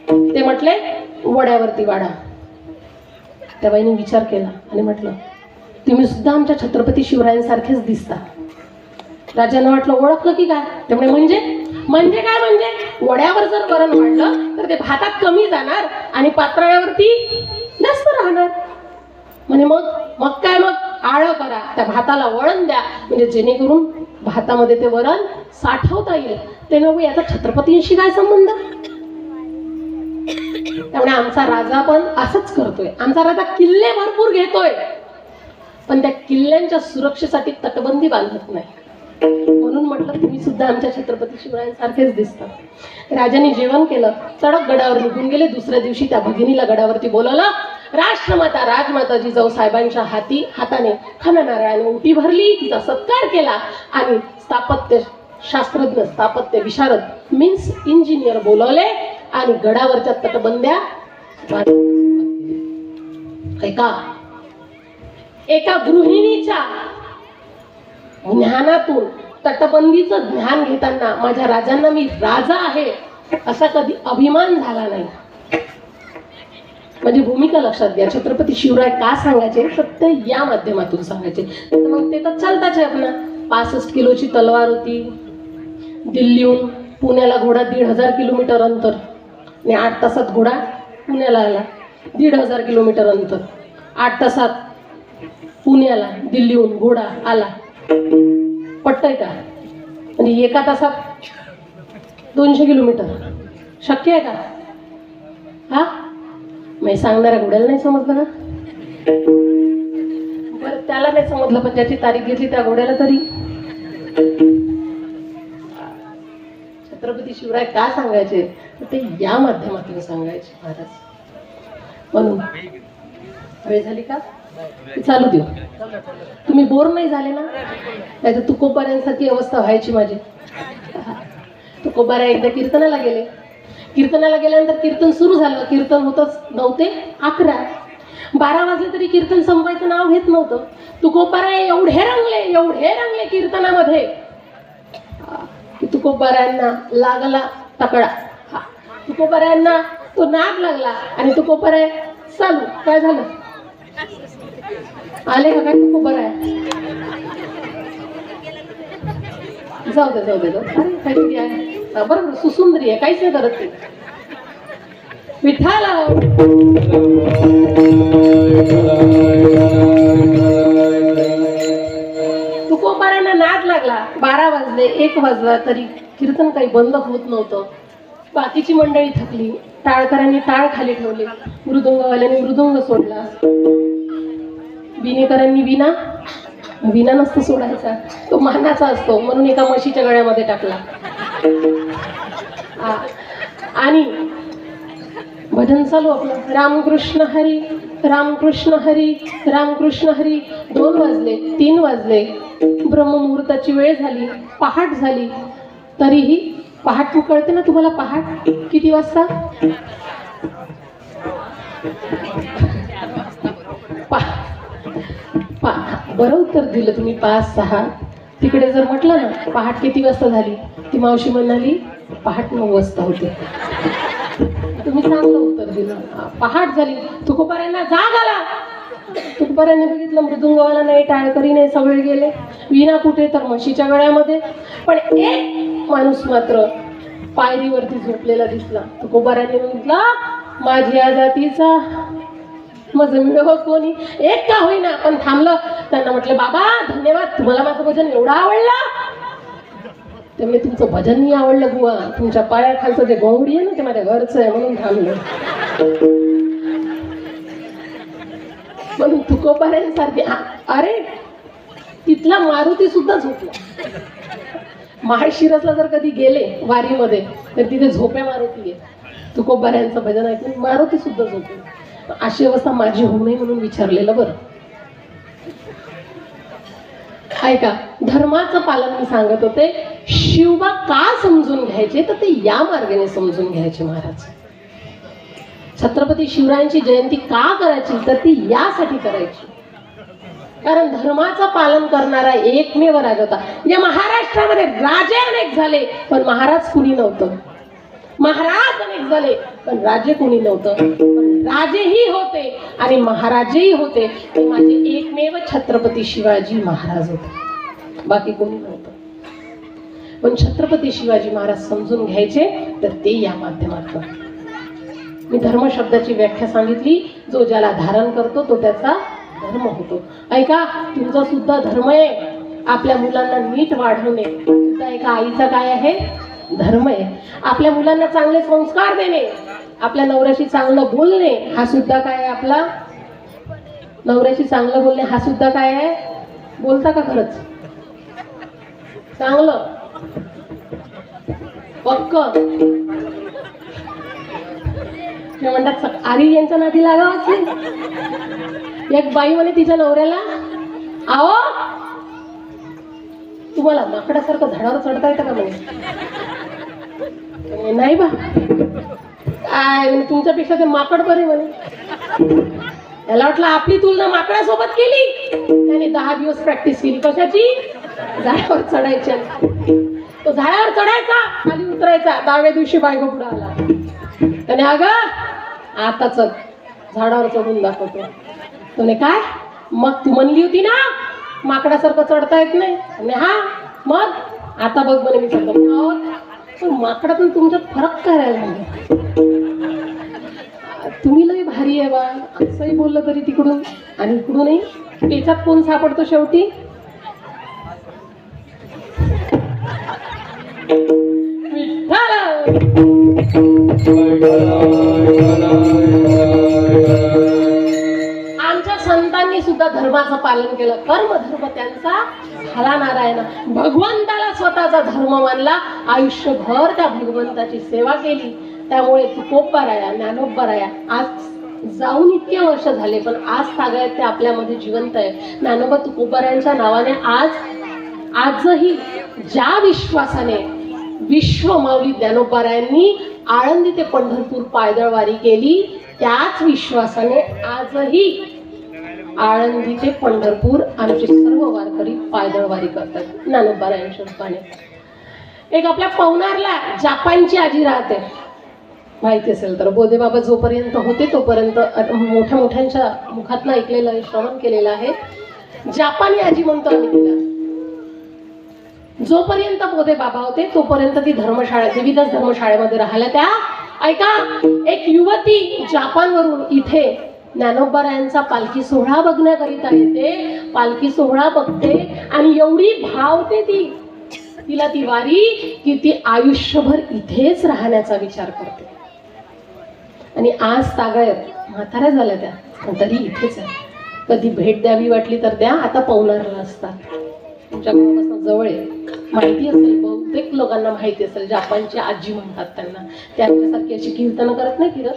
ते म्हटले, वड्यावरती वाढा. त्या बाईने विचार केला आणि म्हटलं, तुम्ही सुद्धा आमच्या छत्रपती शिवरायांसारखेच दिसता. राजांना वाटलं, ओळखलं की काय? त्यामुळे म्हणजे काय? म्हणजे वड्यावर जर वरण वाढलं तर ते भातात कमी जाणार आणि पातळ्यावरती जास्त राहणार. म्हणजे मग काय? मग आळं करा, त्या भाताला वळण द्या, म्हणजे जेणेकरून भातामध्ये ते वरण साठवता येईल. ते नव्हे, याचा छत्रपतींशी काय संबंध? त्यामुळे आमचा राजा पण असंच करतोय. आमचा राजा किल्ले भरपूर घेतोय, पण त्या किल्ल्यांच्या सुरक्षेसाठी तटबंदी बांधत नाही. म्हणून म्हटलं, तुम्ही सुद्धा आमच्या छत्रपती शिवरायांसारखेच दिसता. राजाने जेवण केलं, तडक गडावर निघून गेले. दुसऱ्या दिवशी त्या भगिनीला गडावरती बोलवलं. राष्ट्रमाता राजमाता जिजाऊ साहेबांच्या हाताने खणनारायणाने उटी भरली, तिचा सत्कार केला आणि स्थापत्य शास्त्रज्ञ, स्थापत्य विशारद मीन्स इंजिनियर बोलवले आणि गडावरच्या तटबंद्या एका गृहिणीच्या ज्ञानातून तटबंदीचं ज्ञान घेताना माझ्या राजांना मी राजा आहे असा कधी अभिमान झाला नाही. म्हणजे भूमिका लक्षात घ्या. छत्रपती शिवराय का सांगायचे? सत्य या माध्यमातून सांगायचे. तर मग ते तर चालताच आहे. आपला 65 किलोची तलवार होती. दिल्लीहून पुण्याला घोडा 1,500 किलोमीटर अंतर आणि 8 तासात घोडा पुण्याला आला. 1,500 किलोमीटर अंतर 8 तासात पुण्याला दिल्लीहून घोडा आला. पटतंय का? म्हणजे एका तासात 200 किलोमीटर शक्य आहे का? हा, मी सांगणाऱ्या घोड्याला नाही समजलं ना? बरं, त्याला नाही समजलं, पण ज्याची तारीख घेतली त्या घोड्याला तरी. छत्रपती शिवराय का सांगायचे? ते या माध्यमातून सांगायचे महाराज. म्हणून वेळ झाली का? चालू देऊ. तुम्ही बोर नाही झाले ना? नाही तर तुकोबाऱ्यांसारखी अवस्था व्हायची माझी. तुकोबाऱ्या एकदा कीर्तनाला गेले. कीर्तनाला गेल्यानंतर कीर्तन सुरू झालं. कीर्तन होतच 9 ते 11. 12 वाजले तरी कीर्तन संपायचं नाव घेत नव्हतं. तुकोबाऱ्या एवढे रंगले कीर्तनामध्ये की तुकोबाऱ्यांना लागला तकडा. तुकोबाऱ्यांना तो नाद लागला आणि तुकोबाऱ्या चालू. काय झालं? आले का काय तुकोबाऱ्या? जाऊ दे. अरे काहीतरी आहे, बरोबर सुसुंदरी आहे, काहीच नाही करत ते. विठाला तुकोबाऱ्यांना नाद लागला. 12 वाजले, 1 वाजला तरी कीर्तन काही बंद होत नव्हतं. बाकीची मंडळी थकली. टाळकऱ्यांनी टाळ खाली ठेवले, मृदुंगवाल्यांनी मृदुंग सोडला, विणेकरांनी विना नसतो सोडायचा, तो मानाचा असतो म्हणून एका म्हशीच्या गळ्यामध्ये टाकला. आणि भजन चालू आपलं, रामकृष्ण हरी रामकृष्ण हरी रामकृष्ण हरी. 2 वाजले, 3 वाजले, ब्रह्ममुहूर्ताची वेळ झाली, पहाट झाली. तरीही पहाट कळते ना तुम्हाला? पहाट किती वाजता? बरं उत्तर दिलं तुम्ही, 5-6. तिकडे जर म्हटलं ना पहाट किती वाजता झाली, ती मावशी म्हणाली पहाट 9 वाजता होते. तुम्ही चांगलं उत्तर दिलं. पहाट झाली. तुकोबाऱ्यांना जाग आला. तुकोबाऱ्यांनी बघितलं मृदुंगवाला नाही, टाळकरी नाही, सगळे गेले. विणा कुठे? तर म्हशीच्या गळ्यामध्ये. पण एक माणूस मात्र पायरीवरती झोपलेला दिसला. तुकोबाऱ्यांनी म्हटलं माझ्या जातीचा मज मिळव कोणी एक का होईना पण थांबलं. त्यांना म्हटलं बाबा धन्यवाद, तुम्हाला माझं भजन एवढं आवडलं. त्यामुळे तुमचं भजन नाही आवडलं बुवा, तुमच्या पायाखालचं जे गोंगडी आहे ना ते माझ्या घरचं आहे म्हणून थांबलं. म्हणून तुकोबाऱ्यांसारखी अरे तिथला मारुती सुद्धा झोपला. महाशिरसला जर कधी गेले वारीमध्ये तर तिथे झोप्या मारुती आहे. तुकोबाऱ्यांचं भजन ऐकून मारुती सुद्धा झोपले. अशी अवस्था माझी होऊ नये म्हणून विचारलेलं बरं. ऐका, धर्माचं पालन मी सांगत होते. शिवबा का समजून घ्यायचे तर ते या मार्गाने समजून घ्यायचे महाराज. छत्रपती शिवरायांची जयंती का करायची तर ती यासाठी करायची, कारण धर्माचं पालन करणारा एकमेव राजा होता. या महाराष्ट्रामध्ये राजे अनेक झाले पण महाराज कुणी नव्हतं. महाराज अनेक झाले पण राजे कुणी नव्हतं. पण राजेही होते आणि महाराजही होते ते माझे एकमेव छत्रपती शिवाजी महाराज होते, बाकी कोणी नव्हतं. पण छत्रपती शिवाजी महाराज समजून घ्यायचे तर ते या माध्यमातून. मी धर्म शब्दाची व्याख्या सांगितली. जो ज्याला धारण करतो तो त्याचा धर्म होतो. ऐका, तुमचा सुद्धा धर्म आहे आपल्या मुलांना नीट वाढवणे. सुद्धा एका आईचा काय आहे? धर्म आहे. आपल्या मुलांना चांगले संस्कार देणे, आपल्या नवऱ्याशी चांगलं बोलणे हा सुद्धा काय आहे आपला? नवऱ्याशी चांगलं बोलणे हा सुद्धा काय आहे? बोलता का खरंच चांगलं पक्क? ते म्हणतात आरी यांच्या नादी लागावंच नाही. एक बाई म्हणे तिच्या नवऱ्याला, आहो तुम्हाला माकडासारखं झाडावर चढता येतं का म्हणे. नाही बा, काय म्हणे तुमच्यापेक्षा ते माकड बरे म्हणे. याला वाटलं आपली तुलना माकडासोबत केली. त्याने 10 दिवस प्रॅक्टिस केली. कशाची? झाडावर चढायच्या. तो झाडावर चढायचा, खाली उतरायचा. 10व्या दिवशी बायको पुढे आला. त्याने अगं आता चल झाडावर चढून दाखवतो. त्याने काय मग तू म्हणली होती ना माकडासारखं चढता येत नाही. आणि हा मग आता बघ म्हणे मी चढतो. पण माकडातून तुमच्यात फरक करायला लागला. तुम्ही लय भारी आहे बा असंही बोललं तरी तिकडून आणि इकडूनही. त्याच्यात कोण सापडतो शेवटी? आमच्या संतांनी सुद्धा धर्माचं पालन केलं. कर्म धर्म त्यांचा झाला नारायण. भगवंताला स्वतःचा धर्म मानला. आयुष्यभर त्या भगवंताची सेवा केली. त्यामुळे तुकोबाराया, ज्ञानोबाराया आज जाऊन इतके वर्ष झाले पण आज तागायत ते आपल्यामध्ये जिवंत आहे. ज्ञानोबा तुकोबारायांच्या नावाने आजही ज्या विश्वासाने विश्वमाऊली ज्ञानोबारायांनी आळंदी ते पंढरपूर पायदळवारी केली त्याच विश्वासाने आजही आळंदी ते पंढरपूर आमचे सर्व वारकरी पायदळवारी करतात ज्ञानोबारायांच्या रूपाने. एक आपल्या पवनारला जापानची आजी राहते, माहिती असेल तर. बोधे बाबा जोपर्यंत होते तोपर्यंत मोठ्या मोठ्यांच्या मुखातनं ऐकलेलं आहे, श्रवण केलेलं आहे. जापानी आजी म्हणतो आम्ही तिला. जोपर्यंत बोधे बाबा होते तोपर्यंत ती धर्मशाळा, विविध धर्मशाळेमध्ये राहिल्या त्या. ऐका, एक युवती जापानवरून इथे ज्ञानोबारायांचा पालखी सोहळा बघण्याकरिता येते. पालखी सोहळा बघते आणि एवढी भावते तिला ती वारी की ती आयुष्यभर इथेच राहण्याचा विचार करते. आणि आज तागायत म्हाताऱ्या झाल्या त्या पण तरी इथेच आहे. कधी भेट द्यावी वाटली तर द्या. आता पवनारला असतात, तुमच्या घरापासून जवळ आहे. माहिती असेल, बहुतेक लोकांना माहिती असेल. जापानची आजी म्हणतात त्यांना. त्यांच्यासारखी अशी कीर्तन करत नाही फिरत,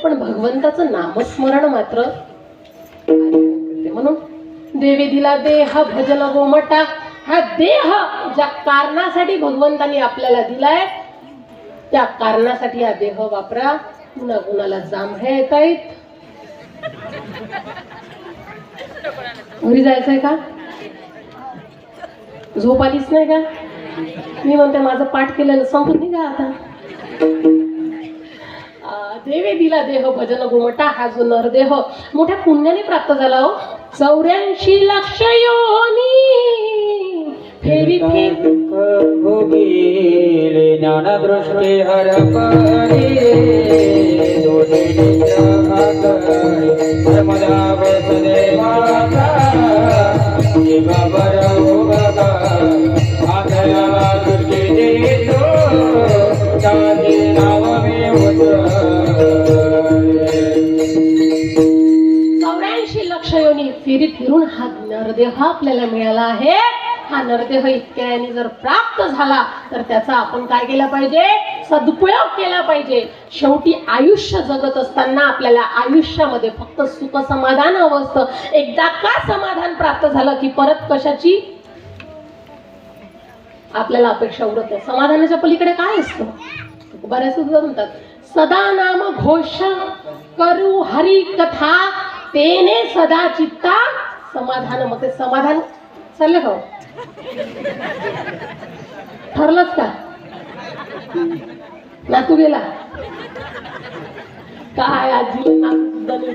पण भगवंताचं नामस्मरण मात्र करते. म्हणून देवे दिला देह भजन गोमटा. हा देह ज्या कारणासाठी भगवंतांनी आपल्याला दिलाय त्या कारणासाठी हा देह वापरा. कुणा कुणाला जांभळ्या येत आहेत, घरी जायचंय का? झोप आलीच नाही का? मी म्हणते माझं पाठ केलेलं संपत नाही का आता? देवे दिला देह भजन गोमटा. हा जो नरदेह मोठ्या पुण्याने प्राप्त झाला हो. 84 लाख योनी फेरी फेर भोगीले ज्ञानदृष्टी हरपरी दोन्ही नर्मदा वसुदेवाचा जीवावर उभा आपल्याला दृष्टी देतो त्याचे नाव मी चौऱ्याऐंशी लक्ष योनी फेरी फिरून हा नरदेह आपल्याला मिळाला आहे. हा नरदेह इतक्याने जर प्राप्त झाला तर त्याचा आपण काय केला पाहिजे, सदुपयोग केला पाहिजे. शेवटी आयुष्य जगत असताना आपल्याला आयुष्यामध्ये फक्त सुख समाधान हवं असतं. एकदा का समाधान प्राप्त झालं की परत कशाची आपल्याला अपेक्षा उरत नाही. समाधानाच्या पलीकडे काय असतं, बऱ्याच म्हणतात सदा नाम घोष करू हरी कथा तेने सदा चित्ता समाधान. मग ते समाधान चाललं का, ठरलंच का, नातू गेला काय आजी नातू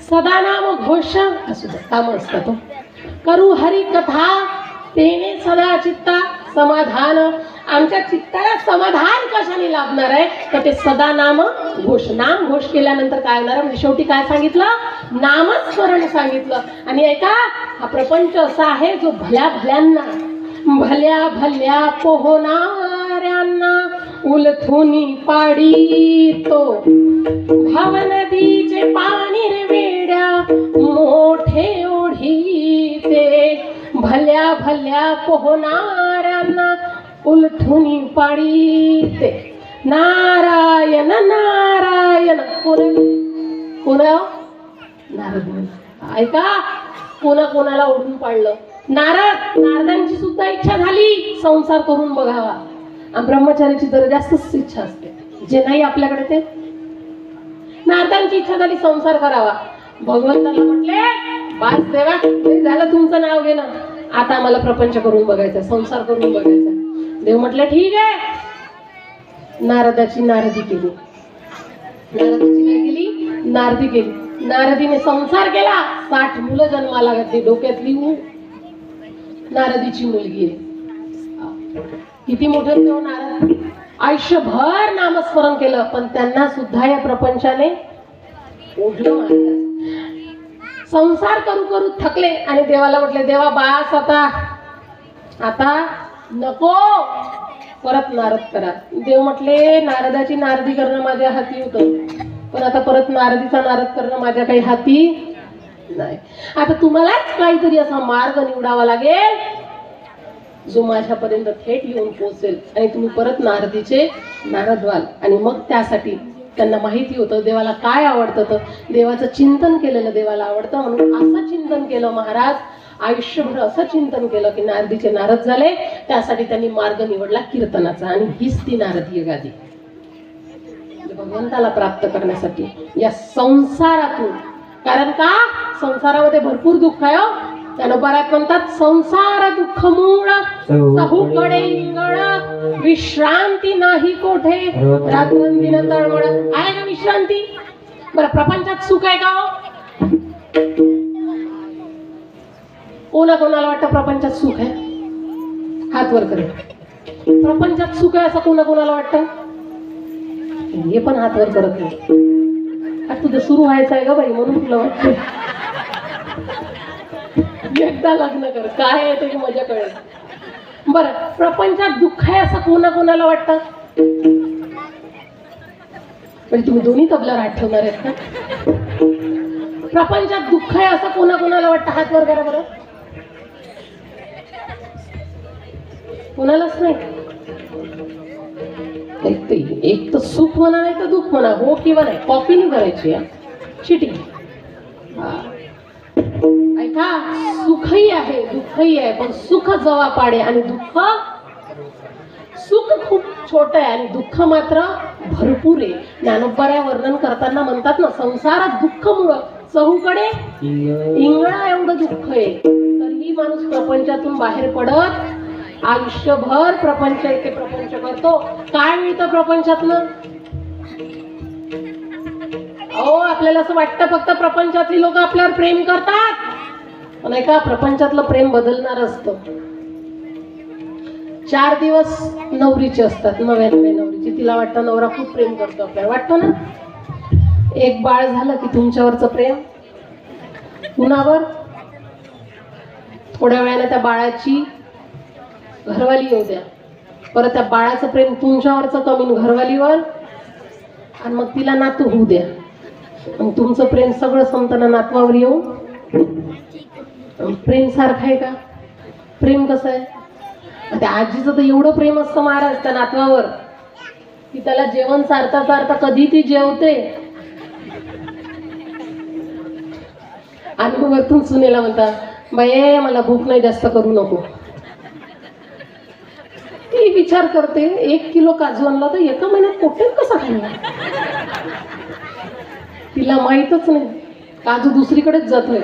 सदा नाम घोष असू दे काम असतं तो करू हरी कथा तेने सदा चित्ता समाधान. आमच्या चित्ताला समाधान कशाने लाभणार आहे तर ते सदा नाम घोष. नाम घोष केल्यानंतर काय होणार म्हणजे शेवटी काय सांगितलं, नामस्मरण सांगितलं. आणि ऐका हा प्रपंच असा आहे जो भल्या भल्या पोहणाऱ्यांना उलथुनी पाडीतो. भाव नदीचे पाणी रे वेड्या मोठे ओढीते. भल्या पोहणाऱ्यांना उलथुनी पाडीते. नारायण नारायण कोण नारद. ऐका कोणाला ओढून पाडलं, नारदांची सुद्धा इच्छा झाली संसार करून बघावा. आणि ब्रह्मचार्याची जरा जास्तच इच्छा असते, जे नाही आपल्याकडे ते. नारदांची इच्छा झाली संसार करावा. भगवंताला म्हटले बास देवा झालं तुमचं नाव घे ना, आता आम्हाला प्रपंच करून बघायचा, संसार करून बघायचा. देव म्हटलं ठीक आहे. नारदाची नारदी केली. नारदी केली. नारदीने संसार केला. 60 मुलं जन्माला घातली. डोक्यातली नारदीची मुलगी आहे. किती मोठे होते नारद. आयुष्यभर नामस्मरण केलं पण त्यांना सुद्धा या प्रपंचाने ओढलं. संसार करू थकले आणि देवाला म्हटले देवा बास आता नको परत नारद करा. देव म्हटले नारदाची नारदी करणं माझ्या हाती होतं पण आता परत नारदीचा नारद करणं माझ्या काही हाती नाही. आता तुम्हालाच काहीतरी असा मार्ग निवडावा लागेल जो माझ्यापर्यंत थेट येऊन पोहोचेल आणि तुम्ही परत नारदीचे नारद व्हाल. आणि मग त्यासाठी त्यांना माहिती होतं देवाला काय आवडतं, तर देवाचं चिंतन केलेलं देवाला आवडतं. म्हणून असं चिंतन केलं महाराज, आयुष्यभर असं चिंतन केलं की नारदीचे नारद झाले. त्यासाठी त्यांनी मार्ग निवडला कीर्तनाचा आणि हीच ती नारदीय गादी भगवंताला प्राप्त करण्यासाठी या संसारातून. कारण का संसारामध्ये भरपूर दुःख आहे. त्यानुसारात म्हणतात संसार दुःख मूळ चहूकडे इंगळ विश्रांती नाही कोठे रात्रंदिन तळमळ. आहे का विश्रांती? बरं प्रपंचात सुख आहे का? कोणाला वाटतं प्रपंचात सुख आहे? हात वर करे. प्रपंचात सुख आहे असं कोणाला वाटतं? हे पण हात वर करत नाही. तुझं सुरू व्हायचं आहे का बाई म्हणून तुला वाटतं. एकदा लग्न कर काय आहे त्याची मजा कळेल. बरं प्रपंचात दुःख आहे असं कोणाला वाटतं? म्हणजे तुम्ही दोन्ही तबल्यावर हात ठेवणार आहेत का? प्रपंचात दुःख आहे असं कोणाला वाटतं? हात वर करा बरं. कोणालाच नाही. एक तर सुख म्हणा नाही तर दुःख म्हणा, हो किंवा नाही, कॉपी नाही करायची. चिटिंग. ऐका सुखही आहे दुःखही आहे पण सुख जवा पाडे आणि सुख खूप छोट आहे आणि दुःख मात्र भरपूर आहे. ज्ञानोबा वर्णन करताना म्हणतात ना संसारात दुःख मुळे चहूकडे इंगळा एवढं दुःख आहे तरीही माणूस प्रपंचातून बाहेर पडत आयुष्यभर प्रपंच इथे प्रपंच करतो. काय मिळतं प्रपंचातलं? अहो आपल्याला असं वाटतं फक्त प्रपंचातली लोक आपल्यावर प्रेम करतात. नाही का, प्रपंचातलं प्रेम बदलणार असतं. 4 दिवस नवरीचे असतात, नव्या नवरीची. तिला वाटतं नवरा खूप प्रेम करतो आपल्याला, वाटतं ना. एक बाळ झालं की तुमच्यावरचं प्रेम कुणावर? थोड्या वेळाने त्या बाळाची घरवाली येऊ द्या, परत त्या बाळाचं प्रेम तुमच्यावरचं कमी घरवालीवर, आणि मग तिला नातू होऊ द्या. मग तुमचं प्रेम सगळं संपताना नातवावर येऊ. प्रेम सारखं आहे का? प्रेम कसं आहे? त्या आजीचं तर एवढं प्रेम असतं महाराज त्या नातवावर की त्याला जेवण चारता चारता कधी ती जेवते, आणि मग वरतून सुनेला म्हणता, बाई मला भूक नाही, जास्त करू नको. ती विचार करते 1 किलो काजू आणला तर एका महिन्यात कोटेल कसा खाल्ला. तिला माहीतच नाही काजू दुसरीकडेच जातोय.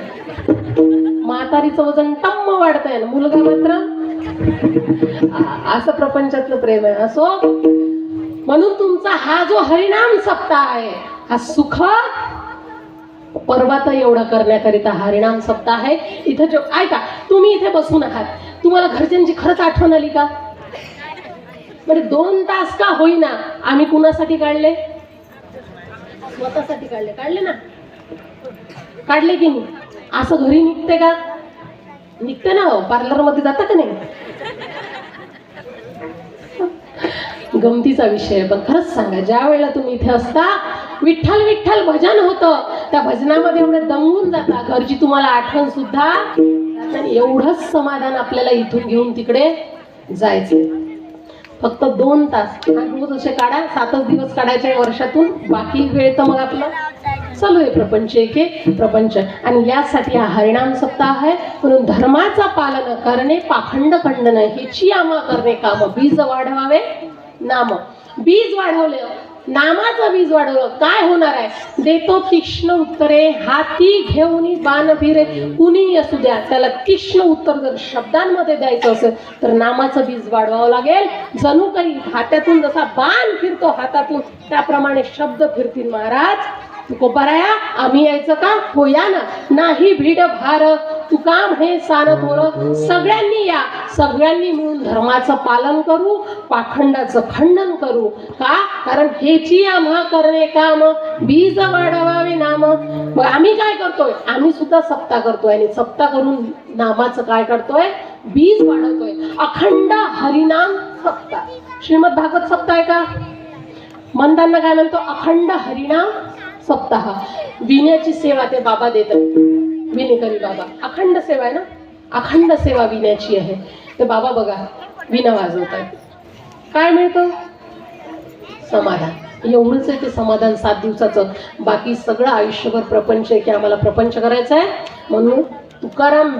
म्हातारीचं वजन टम्म वाढतंय, मुलगा मात्र. असं प्रपंचातलं प्रेम आहे. असो, म्हणून तुमचा हा जो हरिनाम सप्ताह आहे, हा सुख पर्वत एवढा करण्याकरिता हरिनाम सप्ताह आहे. इथे जो ऐका, तुम्ही इथे बसून आहात, तुम्हाला घरच्यांची खरंच आठवण आली का? म्हणजे 2 तास का होईना आम्ही कुणासाठी काढले? स्वतःसाठी काढले ना. काढले की नाही? असं घरी निघते का? निघते ना. पार्लर मध्ये जाता का नाही? गमतीचा विषय. पण खरंच सांगा, ज्या वेळेला तुम्ही इथे असता, विठ्ठल विठ्ठल भजन होतं, त्या भजनामध्ये एवढे दंगून जाता, घरची तुम्हाला आठवण सुद्धा. एवढंच समाधान आपल्याला इथून घेऊन तिकडे जायचं. फक्त 2 तास रोज असे काढा. 7च दिवस काढायचे वर्षातून, बाकी वेळ तर मग आपलं चालू आहे प्रपंच, एक प्रपंच. आणि यासाठी हा हरिनाम सप्ताह आहे. म्हणून धर्माचा पालन करणे, पाखंड खंडन हेची आम्हा करणे काम. बीज वाढवावे नाम. बीज वाढवलं, नामाचं बीज वाढवलं, काय होणार आहे? देतो तीक्ष्ण उत्तरे, हाती घेऊन बाण फिरे, कुणी असू द्या. त्याला तीक्ष्ण उत्तर जर शब्दांमध्ये द्यायचं असेल तर नामाचं बीज वाढवावं लागेल. जणू काही हातातून जसा बाण फिरतो हातातून, त्याप्रमाणे शब्द फिरतील. महाराज तुकोबाराया, आम्ही यायचं का? हो या ना. नाही भीड भार तुकाम हे सान थोर. सगळ्यांनी या, सगळ्यांनी मिळून धर्माचं पालन करू, पाखंडाचं खंडन करू. का? कारण हेची आम्हा करणे काम, बीज वाढवावे नाम. मग आम्ही काय करतोय? आम्ही सुद्धा सप्ताह करतोय, आणि सप्ताह करून नामाचं काय करतोय? बीज वाढवतोय. अखंड हरिनाम सप्ताह. श्रीमद भागवत सप्ताह आहे का? मंदांना काय म्हणतो? अखंड हरिनाम सप्ताह. विण्याची सेवा ते बाबा देतात. विनेकरी बाबा, अखंड सेवा आहे ना, अखंड सेवा विण्याची आहे. ते बाबा बघा विणा वाजवतात. काय मिळतं? समाधान. एवढंच आहे ते समाधान 7 दिवसाचं. बाकी सगळं आयुष्यभर प्रपंच आहे की आम्हाला प्रपंच करायचा आहे. म्हणून तुकाराम